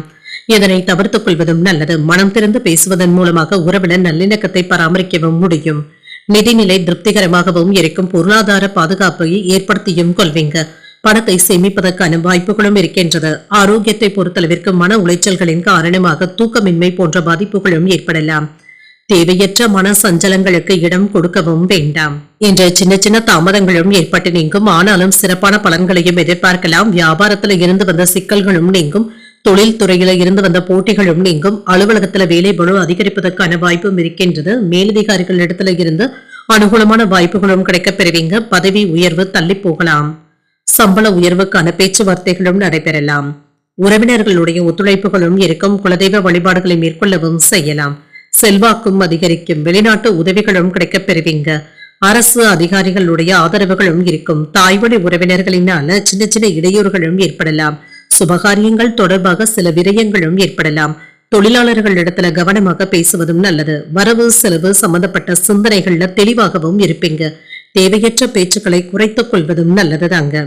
இதனை தவிர்த்துக் கொள்வதும் நல்லது. மனம் திறந்து பேசுவதன் மூலமாக உறவுல நல்லிணக்கத்தை பராமரிக்கவும் முடியும். நிதிநிலை திருப்திகரமாகவும் இருக்கும். பொருளாதார பாதுகாப்பை ஏற்படுத்தியும் கொள்வீங்க. பணத்தை சேமிப்பதற்கான வாய்ப்புகளும் இருக்கின்றது. ஆரோக்கியத்தை பொறுத்தளவிற்கு மன உளைச்சல்களின் காரணமாக தூக்கமின்மை போன்ற பாதிப்புகளும் ஏற்படலாம். தேவையற்ற மன சஞ்சலங்களுக்கு இடம் கொடுக்கவும் வேண்டாம். இன்று சின்ன சின்ன தாமதங்களும் ஏற்பட்டு நீங்கும். ஆனாலும் சிறப்பான பலன்களையும் எதிர்பார்க்கலாம். வியாபாரத்துல இருந்து வந்த சிக்கல்களும் நீங்கும். தொழில் துறையில இருந்து வந்த போட்டிகளும் நீங்கும். அலுவலகத்துல வேலை பளு அதிகரிப்பதற்கான வாய்ப்பும் இருக்கின்றது. மேலதிகாரிகள் இடத்துல இருந்து அனுகூலமான வாய்ப்புகளும் கிடைக்கப் பெறுவீங்க. பதவி உயர்வு தள்ளி போகலாம். சம்பள உயர்வுக்கான பேச்சுவார்த்தைகளும் நடைபெறலாம். உறவினர்களுடைய ஒத்துழைப்புகளும் இருக்கும். குலதெய்வ வழிபாடுகளை மேற்கொள்ளவும் செய்யலாம். செல்வாக்கும் அதிகரிக்கும். வெளிநாட்டு உதவிகளும் கிடைக்கப் பெறுவீங்க. அரசு அதிகாரிகளுடைய ஆதரவுகளும் இருக்கும். தாய்வழி உறவினர்களினால சின்ன சின்ன இடையூறுகளும் ஏற்படலாம். சுபகாரியங்கள் தொடர்பாக சில விரயங்களும் ஏற்படலாம். தொழிலாளர்களிடத்துல கவனமாக பேசுவதும் நல்லது. வரவு செலவு சம்பந்தப்பட்ட சிந்தனைகள்ல தெளிவாகவும் இருப்பீங்க. தேவையற்ற பேச்சுக்களை குறைத்துக் கொள்வதும் நல்லதுதாங்க.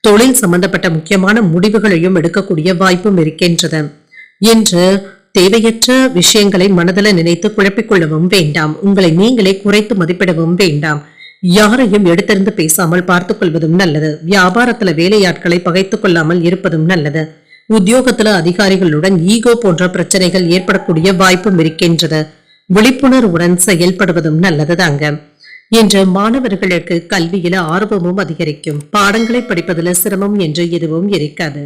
தொழில் சம்பந்தப்பட்ட முக்கியமான முடிவுகளையும் எடுக்கக்கூடிய வாய்ப்பும் இருக்கின்றது. இன்று தேவையற்ற விஷயங்களை மனதில் நினைத்து குழப்பிக் கொள்ளவும் வேண்டாம். உங்களை நீங்களே குறைத்து மதிப்பிடவும் வேண்டாம். யாரையும் எடுத்திருந்து பேசாமல் பார்த்துக் கொள்வதும் நல்லது. வியாபாரத்துல வேலையாட்களை பகைத்துக் கொள்ளாமல் இருப்பதும் நல்லது. உத்தியோகத்துல அதிகாரிகளுடன் ஈகோ போன்ற பிரச்சனைகள் ஏற்படக்கூடிய வாய்ப்பும் இருக்கின்றது. விழிப்புணர்வுடன் செயல்படுவதும் நல்லதுதாங்க. இன்று மாணவர்களுக்கு கல்வியில ஆர்வமும் அதிகரிக்கும். பாடங்களை படிப்பதில் சிரமம் என்று எதுவும் இருக்காது.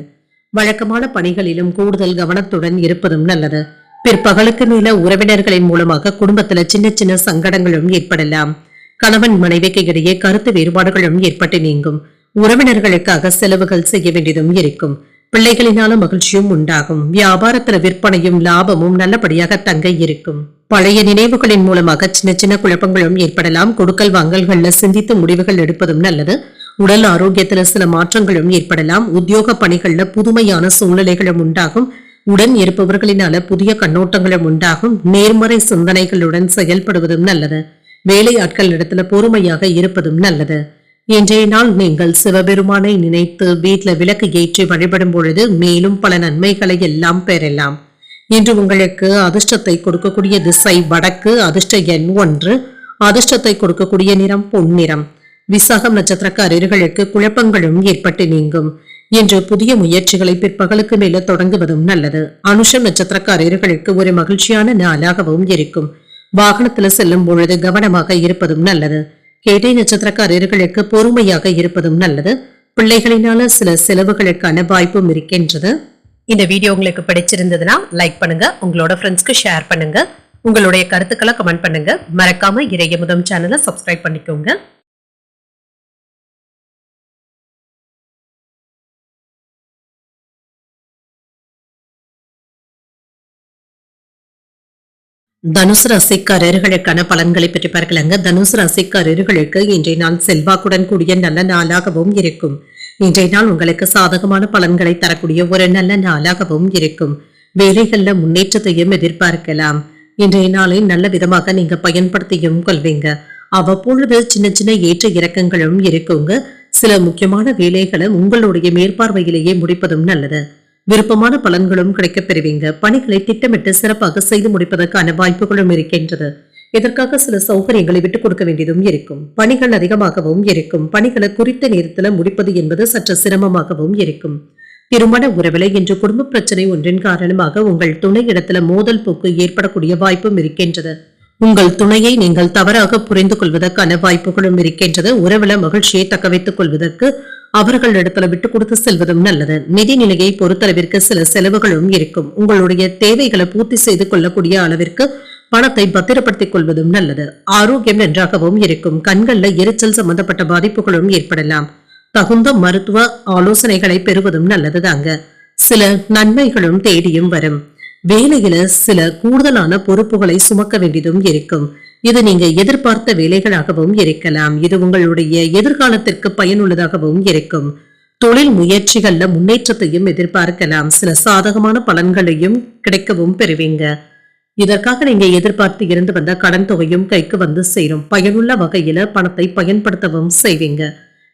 வழக்கமான பணிகளிலும் கூடுதல் கவனத்துடன் இருப்பதும் நல்லது. பிற்பகலுக்கு மேல உறவினர்களின் மூலமாக குடும்பத்துல சின்ன சின்ன சங்கடங்களும் ஏற்படலாம். கணவன் மனைவிக்கு இடையே கருத்து வேறுபாடுகளும் ஏற்பட்டு நீங்கும். உறவினர்களுக்காக செலவுகள் செய்ய வேண்டியதும் இருக்கும். பிள்ளைகளினால மகிழ்ச்சியும் உண்டாகும். வியாபாரத்துல விற்பனையும் லாபமும் நல்லபடியாக தங்க இருக்கும். பழைய நினைவுகளின் மூலமாக சின்ன சின்ன குழப்பங்களும் ஏற்படலாம். கொடுக்கல் வாங்கல்கள்ல சிந்தித்து முடிவுகள் எடுப்பதும் நல்லது. உடல் ஆரோக்கியத்துல சில மாற்றங்களும் ஏற்படலாம். உத்தியோக பணிகள்ல புதுமையான சூழ்நிலைகளும் உண்டாகும். உடன் இருப்பவர்களினால புதிய கண்ணோட்டங்களும் உண்டாகும். நேர்மறை சிந்தனைகளுடன் செயல்படுவதும் நல்லது. வேலையாட்கள் இடத்துல பொறுமையாக இருப்பதும் நல்லது. இன்றைய நாள் நீங்கள் சிவபெருமானை நினைத்து வீட்டுல விளக்கு ஏற்றி வழிபடும் பொழுது மேலும் பல நன்மைகளை எல்லாம் பெறலாம். இன்று உங்களுக்கு அதிர்ஷ்டத்தை கொடுக்கக்கூடிய திசை வடக்கு. அதிர்ஷ்ட எண் 1. அதிர்ஷ்டத்தை கொடுக்கக்கூடிய நிறம் பொன்னிறம். விசாகம் நட்சத்திரக்காரர்களுக்கு குழப்பங்களும் ஏற்பட்டு நீங்கும். இன்று புதிய முயற்சிகளை பிற்பகலுக்கு மேல தொடங்குவதும் நல்லது. அனுஷம் நட்சத்திரக்காரர்களுக்கு ஒரு மகிழ்ச்சியான நாளாகவும் இருக்கும். வாகனத்துல செல்லும் பொழுது கவனமாக இருப்பதும் நல்லது. கேட்டை நட்சத்திரக்காரர்களுக்கு பொறுமையாக இருப்பதும் நல்லது. பிள்ளைகளினால சில செலவுகளுக்கான வாய்ப்பும் இருக்கின்றது. இந்த வீடியோ உங்களுக்கு பிடிச்சிருந்ததுன்னா லைக் பண்ணுங்க. உங்களோட ஃப்ரெண்ட்ஸ்க்கு ஷேர் பண்ணுங்க. உங்களுடைய கருத்துக்களை கமெண்ட் பண்ணுங்க. மறக்காம இறையமுதம் சேனலை சப்ஸ்கிரைப் பண்ணிக்கோங்க. தனுசு ராசிக்காரர்களுக்கான பலன்களை பற்றி பார்க்கலாங்க. தனுசு ராசிக்காரர்களுக்கு இன்றைய நாள் செல்வாக்குடன் கூடிய நல்ல நாளாகவும் இருக்கும். இன்றைய நாள் உங்களுக்கு சாதகமான பலன்களை தரக்கூடிய ஒரு நல்ல நாளாகவும் இருக்கும். வேலைகள்ல முன்னேற்றத்தையும் எதிர்பார்க்கலாம். இன்றைய நாளை நல்ல விதமாக நீங்க பயன்படுத்தியும் கொள்வீங்க. அவ்வப்பொழுது சின்ன சின்ன ஏற்ற இறக்கங்களும் இருக்குங்க. சில முக்கியமான வேலைகளை உங்களுடைய மேற்பார்வையிலேயே முடிப்பதும் நல்லது. விருப்பமான பலன்களும் கிடைக்கப் பெறுவீங்க. பணிகளை திட்டமிட்டு சிறப்பாக செய்து முடிப்பதற்கான வாய்ப்புகளும் இருக்கின்றது. இதற்காக சில சௌகரியங்களை விட்டுக் கொடுக்க வேண்டியதும் இருக்கும். பணிகள் அதிகமாகவும் இருக்கும். பணிகளை குறித்த நேரத்துல முடிப்பது என்பது சற்று சிரமமாகவும் இருக்கும். திருமண உறவில இன்று குடும்ப பிரச்சனை ஒன்றின் காரணமாக உங்கள் துணை இடத்துல மோதல் போக்கு ஏற்படக்கூடிய வாய்ப்பும் இருக்கின்றது. உங்கள் துணையை நீங்கள் தவறாக புரிந்து கொள்வதற்கான வாய்ப்புகளும் இருக்கின்றது. உறவுல மகிழ்ச்சியை தக்க வைத்துக் கொள்வதற்கு அவர்கள் இடத்துல விட்டு கொடுத்து செல்வதும் நல்லது. நிதி நிலையை பொறுத்தளவிற்கு சில செலவுகளும் இருக்கும். உங்களுடைய தேவைகளை பூர்த்தி செய்து கொள்ளக்கூடிய அளவிற்கு பணத்தை பத்திரப்படுத்திக் கொள்வதும் நல்லது. ஆரோக்கியம் நன்றாகவும் இருக்கும். கண்கள்ல எரிச்சல் சம்பந்தப்பட்ட பாதிப்புகளும் ஏற்படலாம். தகுந்த மருத்துவ ஆலோசனைகளை பெறுவதும் நல்லதுதாங்க. சில நன்மைகளும் தேடியும் வரும். வேலையில சில கூடுதலான பொறுப்புகளை சுமக்க வேண்டியதும் இருக்கும். இது நீங்க எதிர்பார்த்த வேலைகளாகவும் இருக்கலாம். இது உங்களுடைய எதிர்காலத்திற்கு பயனுள்ளதாகவும் இருக்கும். தொழில் முயற்சிகள்ல முன்னேற்றத்தையும் எதிர்பார்க்கலாம். சில சாதகமான பலன்களையும் கிடைக்கவும் பெறுவீங்க. இதற்காக நீங்க எதிர்பார்த்து இருந்து வந்த கடன் தொகையும் கைக்கு வந்து சேரும். பயனுள்ள வகையில பணத்தை பயன்படுத்தவும் செய்வீங்க.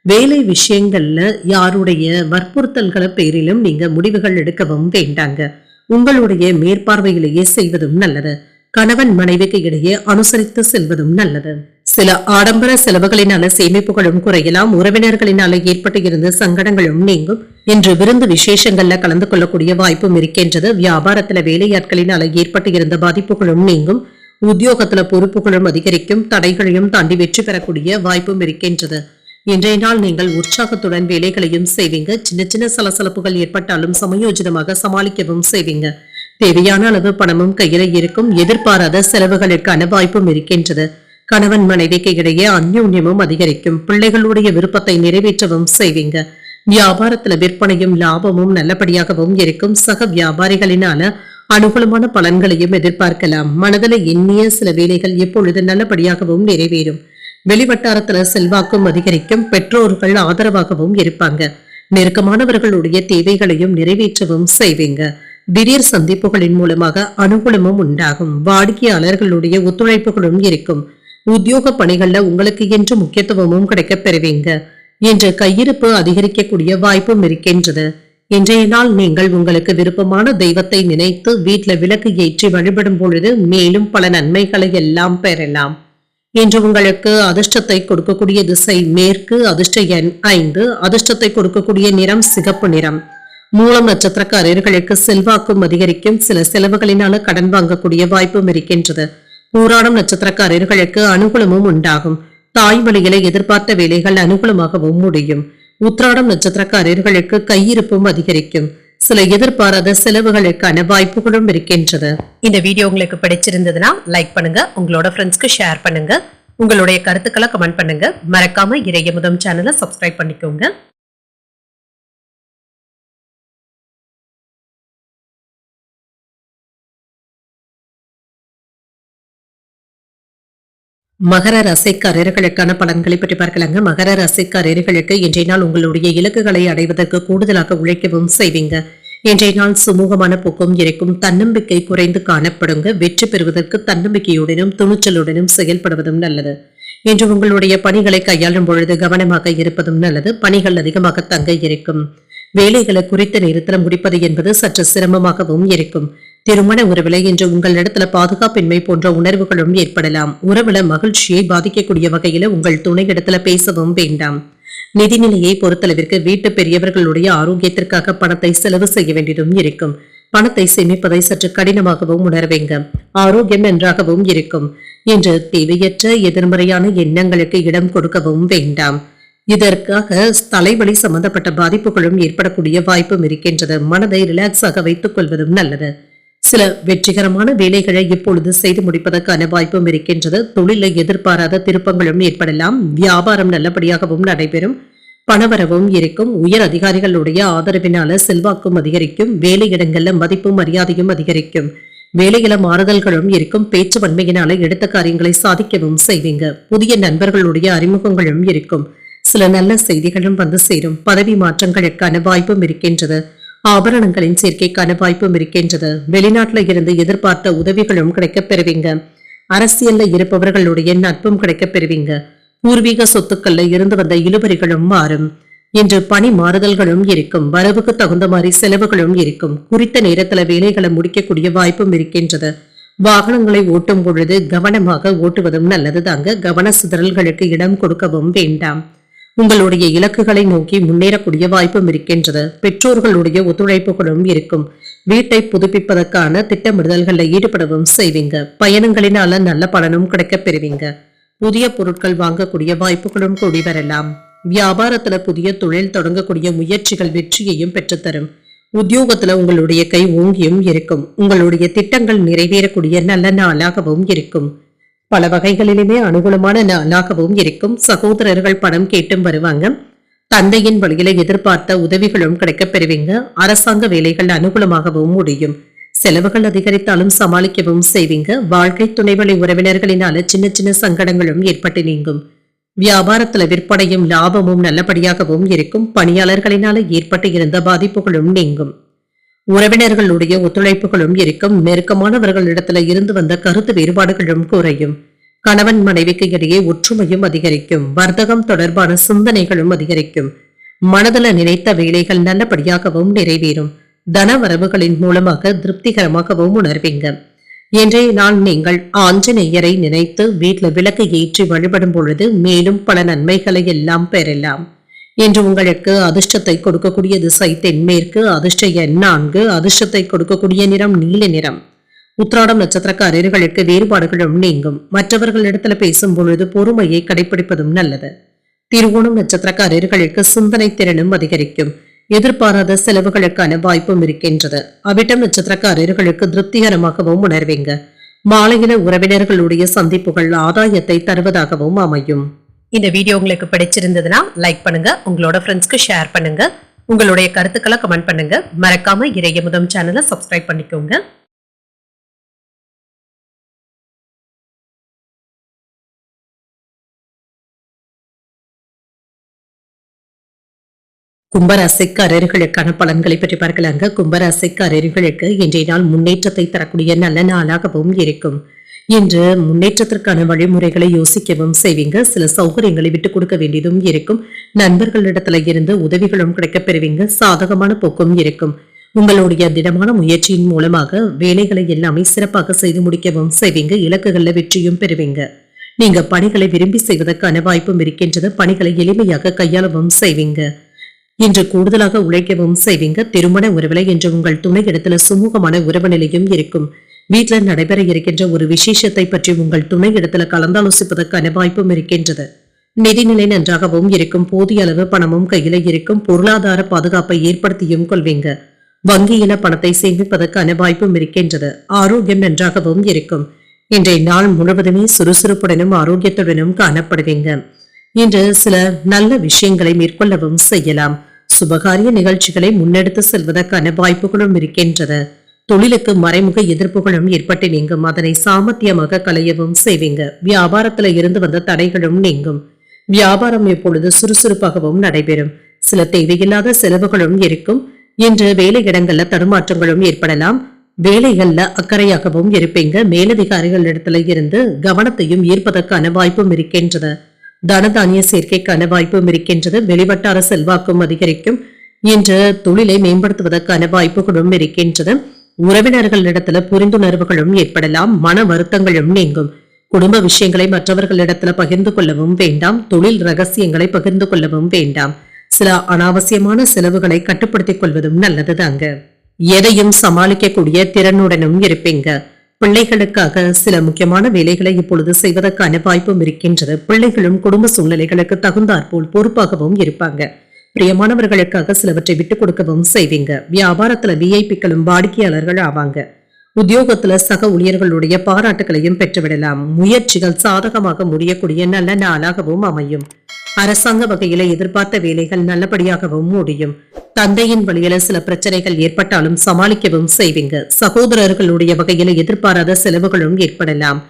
வேலை விஷயங்கள்ல யாருடைய வற்புறுத்தல்களை பேரிலும் நீங்க முடிவுகள் எடுக்கவும் வேண்டாங்க. உங்களுடைய மேற்பார்வையிலேயே செய்வதும் நல்லது. கணவன் மனைவிக்கு இடையே அனுசரித்து செல்வதும் நல்லது. சில ஆடம்பர செலவுகளினால சேமிப்புகளும் குறையலாம். உறவினர்களினால ஏற்பட்டு இருந்த சங்கடங்களும் நீங்கும். இன்று விருந்து விசேஷங்கள்ல கலந்து கொள்ளக்கூடிய வாய்ப்பும் இருக்கின்றது. வியாபாரத்துல வேலையாட்களினால ஏற்பட்டு இருந்த பாதிப்புகளும் நீங்கும். உத்தியோகத்துல பொறுப்புகளும் அதிகரிக்கும். தடைகளையும் தாண்டி வெற்றி பெறக்கூடிய வாய்ப்பும் இருக்கின்றது. இன்றைய நாள் நீங்கள் உற்சாகத்துடன் வேலைகளையும் செய்வீங்க. சின்ன சின்ன சலசலப்புகள் ஏற்பட்டாலும் சமயோஜிதமாக சமாளிக்கவும் செய்வீங்க. தேவையான அளவு பணமும் கையில இருக்கும். எதிர்பாராத செலவுகளுக்கான வாய்ப்பும் இருக்கின்றது. கணவன் மனைவிக்கு இடையே அந்யோன்யமும் அதிகரிக்கும். பிள்ளைகளுடைய விருப்பத்தை நிறைவேற்றவும் செய்வீங்க. வியாபாரத்துல விற்பனையும் லாபமும் நல்லபடியாகவும் இருக்கும். சக வியாபாரிகளினால அனுகூலமான பலன்களையும் எதிர்பார்க்கலாம். மனதில் எண்ணிய சில வேலைகள் எப்பொழுது நல்லபடியாகவும் நிறைவேறும். வெளிவட்டாரத்துல செல்வாக்கும் அதிகரிக்கும். பெற்றோர்கள் ஆதரவாகவும் இருப்பாங்க. நெருக்கமானவர்களுடைய தேவைகளையும் நிறைவேற்றவும் செய்வீங்க. திடீர் சந்திப்புகளின் மூலமாக அனுகூலமும் உண்டாகும். வாடிக்கையாளர்களுடைய ஒத்துழைப்புகளும் இருக்கும். உத்தியோக பணிகள்ல உங்களுக்கு என்று முக்கியத்துவமும் கிடைக்கப் பெறுவீங்க. இன்று கையிருப்பு அதிகரிக்கக்கூடிய வாய்ப்பும் இருக்கின்றது. இன்றைய நாள் நீங்கள் உங்களுக்கு விருப்பமான தெய்வத்தை நினைத்து வீட்டுல விளக்கு ஏற்றி வழிபடும் பொழுது மேலும் பல நன்மைகளை எல்லாம் பெறலாம். இன்று உங்களுக்கு அதிர்ஷ்டத்தை கொடுக்கக்கூடிய திசை மேற்கு. அதிர்ஷ்ட எண் 5. அதிர்ஷ்டத்தை கொடுக்கக்கூடிய நிறம் சிகப்பு நிறம். மூலம் நட்சத்திரக்காரர்களுக்கு செல்வாக்கும் அதிகரிக்கும். சில செலவுகளினால கடன் வாங்கக்கூடிய வாய்ப்பும் இருக்கின்றது. பூராடம் நட்சத்திரக்காரர்களுக்கு அனுகூலமும் உண்டாகும். தாய் வழியில எதிர்பார்த்த வேலைகள் அனுகூலமாகவும் முடியும். உத்திராடம் நட்சத்திரக்காரர்களுக்கு கையிருப்பும் அதிகரிக்கும். சில எதிர்பாராத செலவுகளுக்கான வாய்ப்புகளும் இருக்கின்றது. இந்த வீடியோ உங்களுக்கு பிடிச்சிருந்ததுன்னா லைக் பண்ணுங்க. உங்களோட ஃப்ரெண்ட்ஸ்க்கு ஷேர் பண்ணுங்க. உங்களுடைய கருத்துக்களை கமெண்ட் பண்ணுங்க. மறக்காம இறையமுதம் சேனலை சப்ஸ்கிரைப் பண்ணிக்கோங்க. மகர ராசிக்காரர்களுக்கான பலன்களை பற்றி பார்க்கலாங்க. மகர ராசிக்காரர்களுக்கு இன்றைய நாள் உங்களுடைய இலக்குகளை அடைவதற்கு கூடுதலாக உழைக்கவும் செய்வீங்க. இன்றைய நாள் சுமூகமான போக்கும் இருக்கும். தன்னம்பிக்கை குறைந்து காணப்படுங்க. வெற்றி பெறுவதற்கு தன்னம்பிக்கையுடனும் துணிச்சலுடனும் செயல்படுவதும் நல்லது. இன்று உங்களுடைய பணிகளை கையாளும் பொழுது கவனமாக இருப்பதும் நல்லது. பணிகள் அதிகமாக தங்க இருக்கும். வேலைகளை குறித்த நேரத்தில் முடிப்பது என்பது சற்று சிரமமாகவும் இருக்கும். திருமண உறவுல இன்று உங்களிடத்துல பாதுகாப்பின்மை போன்ற உணர்வுகளும் ஏற்படலாம். உறவுல மகிழ்ச்சியை பாதிக்கக்கூடிய வகையில உங்கள் துணை இடத்துல பேசவும் வேண்டாம். நிதிநிலையை பொறுத்தளவிற்கு வீட்டு பெரியவர்களுடைய ஆரோக்கியத்திற்காக பணத்தை செலவு செய்ய வேண்டியதும் இருக்கும். பணத்தை சேமிப்பதை சற்று கடினமாகவும் உணர்வீங்க. ஆரோக்கியம் நன்றாகவும் இருக்கும். இன்று தேவையற்ற எதிர்மறையான எண்ணங்களுக்கு இடம் கொடுக்கவும் வேண்டாம். இதற்காக தலைவலி சம்பந்தப்பட்ட பாதிப்புகளும் ஏற்படக்கூடிய வாய்ப்பும் இருக்கின்றது. மனதை ரிலாக்ஸாக வைத்துக் கொள்வதும் நல்லது. சில வெற்றிகரமான வேலைகளை இப்பொழுது செய்து முடிப்பதற்கான வாய்ப்பும் இருக்கின்றது. தொழிலை எதிர்பாராத திருப்பங்களும் ஏற்படலாம். வியாபாரம் நல்லபடியாகவும் நடைபெறும். பணவரவும் இருக்கும். உயர் அதிகாரிகளுடைய ஆதரவினால செல்வாக்கும் அதிகரிக்கும். வேலையிடங்கள்ல மதிப்பும் மரியாதையும் அதிகரிக்கும். வேலையில மாறுதல்களும் இருக்கும். பேச்சு வன்மையினால எடுத்த காரியங்களை சாதிக்கவும் செய்வீங்க. புதிய நண்பர்களுடைய அறிமுகங்களும் இருக்கும். சில நல்ல செய்திகளும் வந்து சேரும். பதவி மாற்றங்களுக்கான வாய்ப்பும் இருக்கின்றது. ஆபரணங்களின் சேர்க்கைக்கான வாய்ப்பும் இருக்கின்றது. வெளிநாட்டுல இருந்து எதிர்பார்த்த உதவிகளும் கிடைக்கப் பெறுவீங்க. அரசியல்ல இருப்பவர்களுடைய நட்பும் கிடைக்கப் பெறுவீங்க. பூர்வீக சொத்துக்கள்ல இருந்து வந்த இழுபறிகளும் மாறும். இன்று பணி மாறுதல்களும் இருக்கும். வரவுக்கு தகுந்த மாதிரி செலவுகளும் இருக்கும். குறித்த நேரத்துல வேலைகளை முடிக்கக்கூடிய வாய்ப்பும் இருக்கின்றது. வாகனங்களை ஓட்டும் பொழுது கவனமாக ஓட்டுவதும் நல்லது தாங்க. கவன சிதறல்களுக்கு இடம் கொடுக்கவும் வேண்டாம். உங்களுடைய இலக்குகளை நோக்கி முன்னேறக்கூடிய வாய்ப்பும் இருக்கின்றது. பெற்றோர்களுடைய ஒத்துழைப்புகளும் இருக்கும். வீட்டை புதுப்பிப்பதற்கான திட்டமிடுதல்களில் ஈடுபடவும் செய்வீங்க. பயணங்களினால நல்ல பலனும் கிடைக்கப் பெறுவீங்க. புதிய பொருட்கள் வாங்கக்கூடிய வாய்ப்புகளும் கூடி வரலாம். வியாபாரத்துல புதிய தொழில் தொடங்கக்கூடிய முயற்சிகள் வெற்றியையும் பெற்றுத்தரும். உத்தியோகத்துல உங்களுடைய கை ஓங்கியும் இருக்கும். உங்களுடைய திட்டங்கள் நிறைவேறக்கூடிய நல்ல நாளாகவும் இருக்கும். பல வகைகளிலுமே அனுகூலமான நாளாகவும் இருக்கும். சகோதரர்கள் பணம் கேட்டும் வருவாங்க. தந்தையின் வழியில எதிர்பார்த்த உதவிகளும் கிடைக்கப் பெறுவீங்க. அரசாங்க வேலைகள் அனுகூலமாகவும் முடியும். செலவுகள் அதிகரித்தாலும் சமாளிக்கவும் செய்வீங்க. வாழ்க்கை துணைவழி உறவினர்களினால சின்ன சின்ன சங்கடங்களும் ஏற்பட்டு நீங்கும். வியாபாரத்துல விற்பனையும் லாபமும் நல்லபடியாகவும் இருக்கும். பணியாளர்களினால ஏற்பட்டு இருந்த பாதிப்புகளும் நீங்கும். உறவினர்களுடைய ஒத்துழைப்புகளும் இருக்கும். நெருக்கமானவர்களிடத்துல இருந்து வந்த கருத்து வேறுபாடுகளும் குறையும். கணவன் மனைவிக்கு இடையே ஒற்றுமையும் அதிகரிக்கும். வர்த்தகம் தொடர்பான சிந்தனைகளும் அதிகரிக்கும். மனதில் நினைத்த வேலைகள் நல்லபடியாகவும் நிறைவேறும். தன வரவுகளின் மூலமாக திருப்திகரமாகவும் உணர்வீங்க. இன்றைய நாள் நீங்கள் ஆஞ்சநேயரை நினைத்து வீட்டில் விளக்கு ஏற்றி வழிபடும் பொழுது மேலும் பல நன்மைகளை எல்லாம் பெறலாம். இன்று உங்களுக்கு அதிர்ஷ்டத்தை கொடுக்கக்கூடிய திசை தென்மேற்கு. அதிர்ஷ்ட எண் 4. அதிர்ஷ்டத்தை கொடுக்கக்கூடிய நிறம் நீல நிறம். உத்திராடம் நட்சத்திரக்காரர்களுக்கு வேறுபாடுகளும் நீங்கும். மற்றவர்களிடத்துல பேசும் பொழுது பொறுமையை கடைபிடிப்பதும் நல்லது. திருவோணம் நட்சத்திரக்காரர்களுக்கு சிந்தனை திறனும் அதிகரிக்கும். எதிர்பாராத செலவுகளுக்கான வாய்ப்பும் இருக்கின்றது. அவிட்டம் நட்சத்திரக்காரர்களுக்கு திருப்திகரமாகவும் உணர்வீங்க. மாலையில உறவினர்களுடைய சந்திப்புகள் ஆதாயத்தை தருவதாகவும் அமையும். இந்த வீடியோ உங்களுக்கு பிடிச்சிருந்ததுன்னா லைக் பண்ணுங்க. உங்களோட ஃப்ரெண்ட்ஸ்க்கு ஷேர் பண்ணுங்க. உங்களுடைய கருத்துக்களை கமெண்ட் பண்ணுங்க. மறக்காம இறையமுதம் சேனலை சப்ஸ்கிரைப் பண்ணிக்கோங்க. கும்பராசிக்காரர்களுக்கான பலன்களை பற்றி பார்க்கலாங்க. கும்பராசிக்காரர்களுக்கு இன்றைய நாள் முன்னேற்றத்தை தரக்கூடிய நல்ல நாளாகவும் இருக்கும். இன்று முன்னேற்றத்திற்கான வழிமுறைகளை யோசிக்கவும் செய்வீங்க. சில சௌகரியங்களை விட்டுக் கொடுக்க வேண்டியதும் இருக்கும். நண்பர்களிடத்துல இருந்து உதவிகளும் கிடைக்கப் பெறுவீங்க. சாதகமான போக்கும் இருக்கும். உங்களுடைய திடமான முயற்சியின் மூலமாக வேலைகளை எல்லாமே சிறப்பாக செய்து முடிக்கவும் செய்வீங்க. இலக்குகள்ல வெற்றியும் பெறுவீங்க. நீங்க பணிகளை விரும்பி செய்வதற்கான வாய்ப்பும் இருக்கின்றது. பணிகளை எளிமையாக கையாளவும் செய்வீங்க. இன்று கூடுதலாக உழைக்கவும் செய்வீங்க. திருமண உறவில இன்று உங்கள் துணை இடத்துல சுமூகமான உறவு நிலையும் இருக்கும். வீட்டில் நடைபெற இருக்கின்ற ஒரு விசேஷத்தை பற்றி உங்கள் துணை இடத்துல கலந்தாலோசிப்பதற்கான வாய்ப்பும் இருக்கின்றது. நிதிநிலை நன்றாகவும் இருக்கும். போதிய அளவு பணமும் கையில இருக்கும். பொருளாதார பாதுகாப்பை ஏற்படுத்தியும் கொள்வீங்க. வங்கியில பணத்தை சேமிப்பதற்கான வாய்ப்பும் இருக்கின்றது. ஆரோக்கியம் நன்றாகவும் இருக்கும். இன்றைய நாள் முழுவதுமே சுறுசுறுப்புடனும் ஆரோக்கியத்துடனும் காணப்படுவீங்க. இன்று சில நல்ல விஷயங்களை மேற்கொள்ளவும் செய்யலாம். சுபகாரிய நிகழ்ச்சிகளை முன்னெடுத்து செல்வதற்கான வாய்ப்புகளும் இருக்கின்றது. தொழிலுக்கு மறைமுக எதிர்ப்புகளும் ஏற்பட்டு நீங்கும். அதனை சாமர்த்தியமாக களையவும் செய்வீங்க. வியாபாரத்துல இருந்து வந்த தடைகளும் நீங்கும். வியாபாரம் எப்பொழுது சுறுசுறுப்பாகவும் நடைபெறும். சில தேவையில்லாத செலவுகளும் இருக்கும். இன்று வேலையிடங்கள்ல தடுமாற்றங்களும் ஏற்படலாம். வேலைகள்ல அக்கறையாகவும் இருப்பீங்க. மேலதிகாரிகளிடத்துல இருந்து கவனத்தையும் ஈர்ப்பதற்கான வாய்ப்பும் இருக்கின்றது. தனதானிய சேர்க்கைக்கான வாய்ப்பும் இருக்கின்றது. வெளிவட்டார செல்வாக்கும் அதிகரிக்கும். இன்று தொழிலை மேம்படுத்துவதற்கான வாய்ப்புகளும் இருக்கின்றது. உறவினர்களிடத்துல புரிந்துணர்வுகளும் ஏற்படலாம். மன வருத்தங்களும் நீங்கும். குடும்ப விஷயங்களை மற்றவர்களிடத்துல பகிர்ந்து கொள்ளவும் வேண்டாம். தொழில் ரகசியங்களை பகிர்ந்து கொள்ளவும் வேண்டாம். சில அனாவசியமான செலவுகளை கட்டுப்படுத்திக் கொள்வதும் நல்லதுதாங்க. எதையும் சமாளிக்கக்கூடிய திறனுடனும் இருப்பீங்க. பிள்ளைகளுக்காக சில முக்கியமான வேலைகளை இப்பொழுது செய்வதற்கான வாய்ப்பும் இருக்கின்றது. பிள்ளைகளும் குடும்ப சூழ்நிலைகளுக்கு தகுந்தாற்போல் பொறுப்பாகவும் இருப்பாங்க. பிரியமானவர்களுக்காக சிலவற்றை விட்டுக் கொடுக்கவும் செய்வீங்க. வியாபாரத்துல விஐபிக்களும் வாடிக்கையாளர்கள் ஆவாங்க. உத்தியோகத்துல சக ஊழியர்களுடைய பாராட்டுகளையும் பெற்றுவிடலாம். முயற்சிகள் சாதகமாக முடியக்கூடிய நல்ல நாளாகவும் அமையும். அரசாங்க வகையில எதிர்பார்த்த வேலைகள் நல்லபடியாகவும் முடியும். தந்தையின் வழியில சில பிரச்சனைகள் ஏற்பட்டாலும் சமாளிக்கவும் செய்வீங்க. சகோதரர்களுடைய வகையில எதிர்பாராத செலவுகளும் ஏற்படலாம்.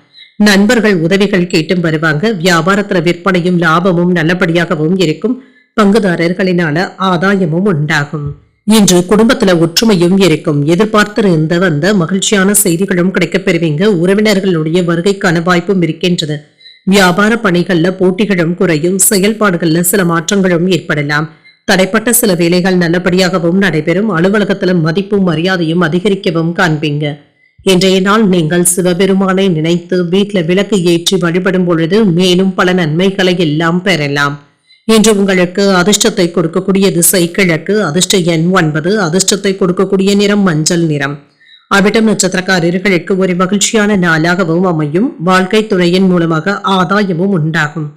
நண்பர்கள் உதவிகள் கேட்டும் வருவாங்க. வியாபாரத்துல விற்பனையும் லாபமும் நல்லபடியாகவும் இருக்கும். பங்குதாரர்களினால ஆதாயமும் உண்டாகும். இன்று குடும்பத்துல ஒற்றுமையும் இருக்கும். எதிர்பார்த்திருந்த வந்த மகிழ்ச்சியான செய்திகளும் கிடைக்கப் பெறுவீங்க. உறவினர்களுடைய வருகைக்கான வாய்ப்பும் இருக்கின்றது. வியாபார பணிகள்ல போட்டிகளும் குறையும். செயல்பாடுகள்ல சில மாற்றங்களும் ஏற்படலாம். தடைப்பட்ட சில வேலைகள் நல்லபடியாகவும் நடைபெறும். அலுவலகத்துல மதிப்பும் மரியாதையும் அதிகரிக்கவும் காண்பீங்க. இன்றைய நாள் நீங்கள் சிவபெருமானை நினைத்து வீட்டுல விளக்கு ஏற்றி வழிபடும் பொழுது மேலும் பல நன்மைகளை எல்லாம் பெறலாம். இன்று உங்களுக்கு அதிர்ஷ்டத்தை கொடுக்கக்கூடிய திசை கிழக்கு. அதிர்ஷ்ட எண் 9. அதிர்ஷ்டத்தை கொடுக்கக்கூடிய நிறம் மஞ்சள் நிறம். அவிட்டம் நட்சத்திரக்காரர்களுக்கு ஒரு மகிழ்ச்சியான நாளாகவும் அமையும். வாழ்க்கை துணையின் மூலமாக ஆதாயமும் உண்டாகும்.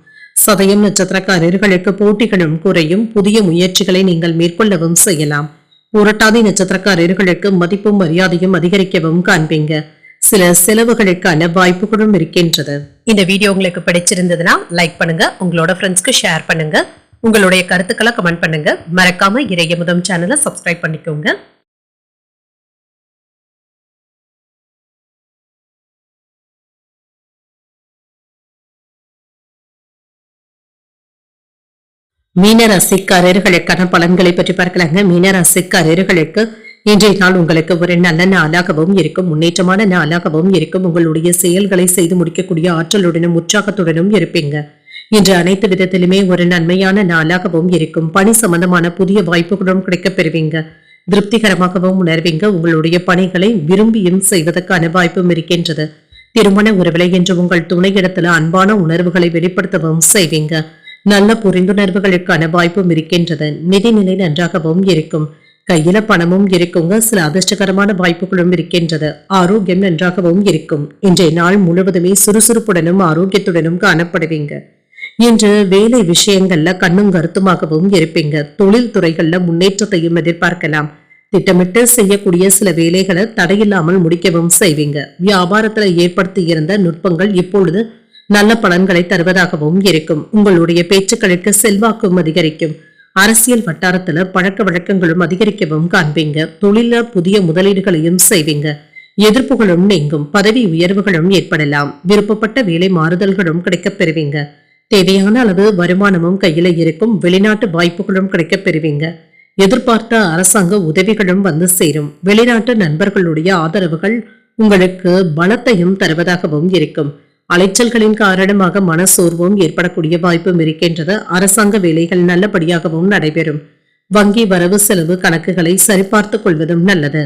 சதயம் நட்சத்திரக்காரர்களுக்கு போட்டிகளும் குறையும். புதிய முயற்சிகளை நீங்கள் மேற்கொள்ளவும் செய்யலாம். புரட்டாதி நட்சத்திரக்காரர்களுக்கு மதிப்பும் மரியாதையும் அதிகரிக்கவும் காண்பீங்க. சில செலவுகளுக்கான வாய்ப்புகளும் இருக்கின்றது. இந்த வீடியோ உங்களுக்கு பிடிச்சிருந்ததுன்னா லைக் பண்ணுங்க, உங்களோட ஃப்ரெண்ட்ஸ்க்கு ஷேர் பண்ணுங்க, உங்களுடைய கருத்துக்களை கமெண்ட் பண்ணுங்க. மறக்காம இறையமுதம் சேனலை சப்ஸ்கிரைப் பண்ணிக்கோங்க. மீனராசிக்காரர்களுக்கான பலன்களை பற்றி பார்க்கலாங்க. மீனராசிக்காரர்களுக்கு இன்றைய நாள் உங்களுக்கு ஒரு நல்ல நாளாகவும் இருக்கும், முன்னேற்றமான நாளாகவும் இருக்கும். உங்களுடைய செயல்களை செய்து முடிக்கக்கூடிய ஆற்றலுடனும் உற்சாகத்துடனும் இருப்பீங்க. இன்று அனைத்து விதத்திலுமே ஒரு நன்மையான நாளாகவும் இருக்கும். பணி சம்பந்தமான புதிய வாய்ப்புகளும் கிடைக்கப் பெறுவீங்க. திருப்திகரமாகவும் உணர்வீங்க. உங்களுடைய பணிகளை விரும்பியும் செய்வதற்கான வாய்ப்பும் இருக்கின்றது. திருமண உறவிலை என்று உங்கள் துணையிடத்துல அன்பான உணர்வுகளை வெளிப்படுத்தவும் செய்வீங்க. நல்ல புரிந்துணர்வுகளுக்கான வாய்ப்பும் இருக்கின்றது. நிதிநிலை நன்றாகவும் இருக்கும். கையில பணமும் இருக்குங்க. சில அதிர்ஷ்டகரமான வாய்ப்புகளும் இருக்கின்றது. ஆரோக்கியம் நன்றாகவும் இருக்கும். இன்றைய நாள் முழுவதுமே சுறுசுறுப்புடனும் ஆரோக்கியத்துடனும் காணப்படுவீங்க. இன்று வேலை விஷயங்கள்ல கண்ணும் கருத்துமாகவும் இருப்பீங்க. தொழில் துறைகள்ல முன்னேற்றத்தையும் எதிர்பார்க்கலாம். திட்டமிட்டு செய்யக்கூடிய சில வேலைகளை தடையில்லாமல் முடிக்கவும் செய்வீங்க. வியாபாரத்துல ஏற்படுத்தி இருந்த நுட்பங்கள் இப்பொழுது நல்ல பலன்களை தருவதாகவும் இருக்கும். உங்களுடைய பேச்சுக்களுக்கு செல்வாக்கும் அதிகரிக்கும். அரசியல் வட்டாரத்துல பழக்க வழக்கங்களும் அதிகரிக்கவும் காண்பீங்க. தொழில புதிய முதலீடுகளையும் செய்வீங்க. எதிர்ப்புகளும் நீங்கும். பதவி உயர்வுகளும் ஏற்படலாம். விருப்பப்பட்ட வேலை மாறுதல்களும் கிடைக்கப் பெறுவீங்க. தேவையான அளவு வருமானமும் கையில இருக்கும். வெளிநாட்டு வாய்ப்புகளும் கிடைக்கப் பெறுவீங்க. எதிர்பார்த்த அரசாங்க உதவிகளும் வந்து சேரும். வெளிநாட்டு நண்பர்களுடைய ஆதரவுகள் உங்களுக்கு பலத்தையும் தருவதாகவும் இருக்கும். அலைச்சல்களின் காரணமாக மனசோர்வும் ஏற்படக்கூடிய வாய்ப்பும் இருக்கின்றது. அரசாங்க வேலைகள் நல்லபடியாகவும் நடைபெறும். வங்கி வரவு செலவு கணக்குகளை சரிபார்த்துக் கொள்வதும் நல்லது.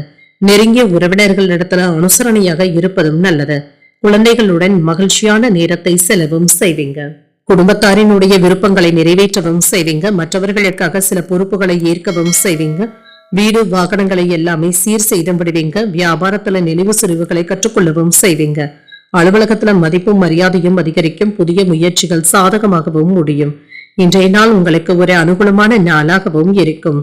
நெருங்கிய உறவினர்களிடத்துல அனுசரணையாக இருப்பதும் நல்லது. குழந்தைகளுடன் மகிழ்ச்சியான நேரத்தை செலவும் செய்வீங்க. குடும்பத்தாரினுடைய விருப்பங்களை நிறைவேற்றவும் செய்வீங்க. மற்றவர்களுக்காக சில பொறுப்புகளை ஏற்கவும் செய்வீங்க. வீடு வாகனங்களை எல்லாமே சீர் செய்து விடுவீங்க. வியாபாரத்துல நெளிவு சுழிவுகளை கற்றுக்கொள்ளவும் செய்வீங்க. அலுவலகத்துல மதிப்பும் மரியாதையும் அதிகரிக்கும். புதிய முயற்சிகள் சாதகமாகவும் முடியும். இன்றைய நாள் உங்களுக்கு ஒரு அனுகூலமான நாளாகவும் இருக்கும்.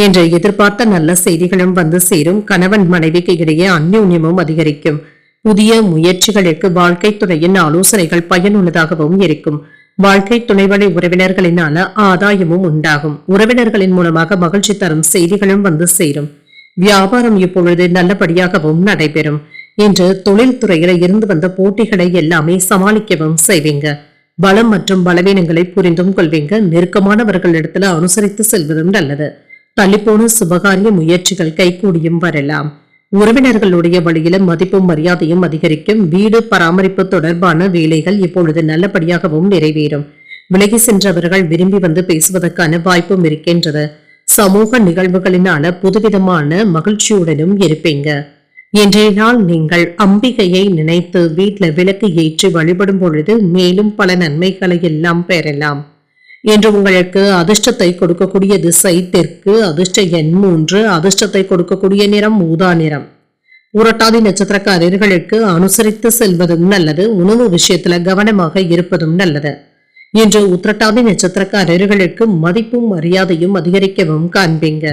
என்று எதிர்பார்த்த நல்ல செய்திகளும் வந்து சேரும். கணவன் மனைவிக்கு இடையே அந்யோன்யமும் அதிகரிக்கும். புதிய முயற்சிகளுக்கு வாழ்க்கை துணையின் ஆலோசனைகள் பயனுள்ளதாகவும் இருக்கும். வாழ்க்கை துணைவழி உறவினர்களினால ஆதாயமும் உண்டாகும். உறவினர்களின் மூலமாக மகிழ்ச்சி தரும் செய்திகளும் வந்து சேரும். வியாபாரம் இப்பொழுது நல்லபடியாகவும் நடைபெறும். இன்று தொழில் துறையில இருந்து வந்த போட்டிகளை எல்லாமே சமாளிக்கவும் செய்வீங்க. பலம் மற்றும் பலவீனங்களை புரிந்தும் கொள்வீங்க. நெருக்கமானவர்களிடத்துல அனுசரித்து செல்வதும் நல்லது. தள்ளிப்போன சுபகாரிய முயற்சிகள் கைகூடியும் வரலாம். உறவினர்களுடைய வழியில மதிப்பும் மரியாதையும் அதிகரிக்கும். வீடு பராமரிப்பு தொடர்பான வேலைகள் இப்பொழுது நல்லபடியாகவும் நிறைவேறும். விலகி சென்றவர்கள் விரும்பி வந்து பேசுவதற்கான வாய்ப்பும் இருக்கின்றது. சமூக நிகழ்வுகளினால புதுவிதமான மகிழ்ச்சியுடனும் இருப்பீங்க. இன்றைய நாள் நீங்கள் அம்பிகையை நினைத்து வீட்டுல விளக்கு ஏற்றி வழிபடும் பொழுது மேலும் பல நன்மைகளை எல்லாம் பெறலாம். என்று உங்களுக்கு அதிர்ஷ்டத்தை கொடுக்கக்கூடிய திசை தெற்கு, அதிர்ஷ்ட எண் 3, அதிர்ஷ்டத்தை கொடுக்கக்கூடிய நிறம் ஊதா நிறம். புரட்டாதி நட்சத்திரக்காரர்களுக்கு அனுசரித்து செல்வதும் நல்லது. உணவு விஷயத்துல கவனமாக இருப்பதும் நல்லது. இன்று உத்திரட்டாதி நட்சத்திரக்காரர்களுக்கு மதிப்பும் மரியாதையும் அதிகரிக்கவும் காண்பீங்க.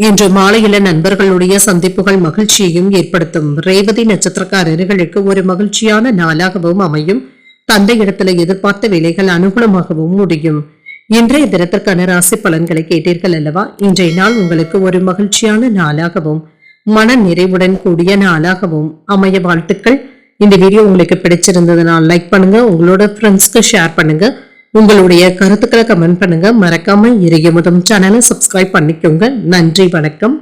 இன்று மாலையில நண்பர்களுடைய சந்திப்புகள் மகிழ்ச்சியையும் ஏற்படுத்தும். ரேவதி நட்சத்திரக்காரர்களுக்கு ஒரு மகிழ்ச்சியான நாளாகவும் அமையும். தந்தை இடத்துல எதிர்பார்த்த வேலைகள் அனுகூலமாகவும் முடியும். இன்றைய தினத்திற்கான ராசி பலன்களை கேட்டீர்கள் அல்லவா? இன்றைய நாள் உங்களுக்கு ஒரு மகிழ்ச்சியான நாளாகவும் மன நிறைவுடன் கூடிய நாளாகவும் அமைய வாழ்த்துக்கள். இந்த வீடியோ உங்களுக்கு பிடிச்சிருந்ததுனால் லைக் பண்ணுங்க, உங்களோட ஃப்ரெண்ட்ஸ்க்கு ஷேர் பண்ணுங்க, உங்களுடைய கருத்துக்களை கமெண்ட் பண்ணுங்க. மறக்காம இறையமுதம் சேனலை சப்ஸ்கிரைப் பண்ணிக்கோங்க. நன்றி, வணக்கம்.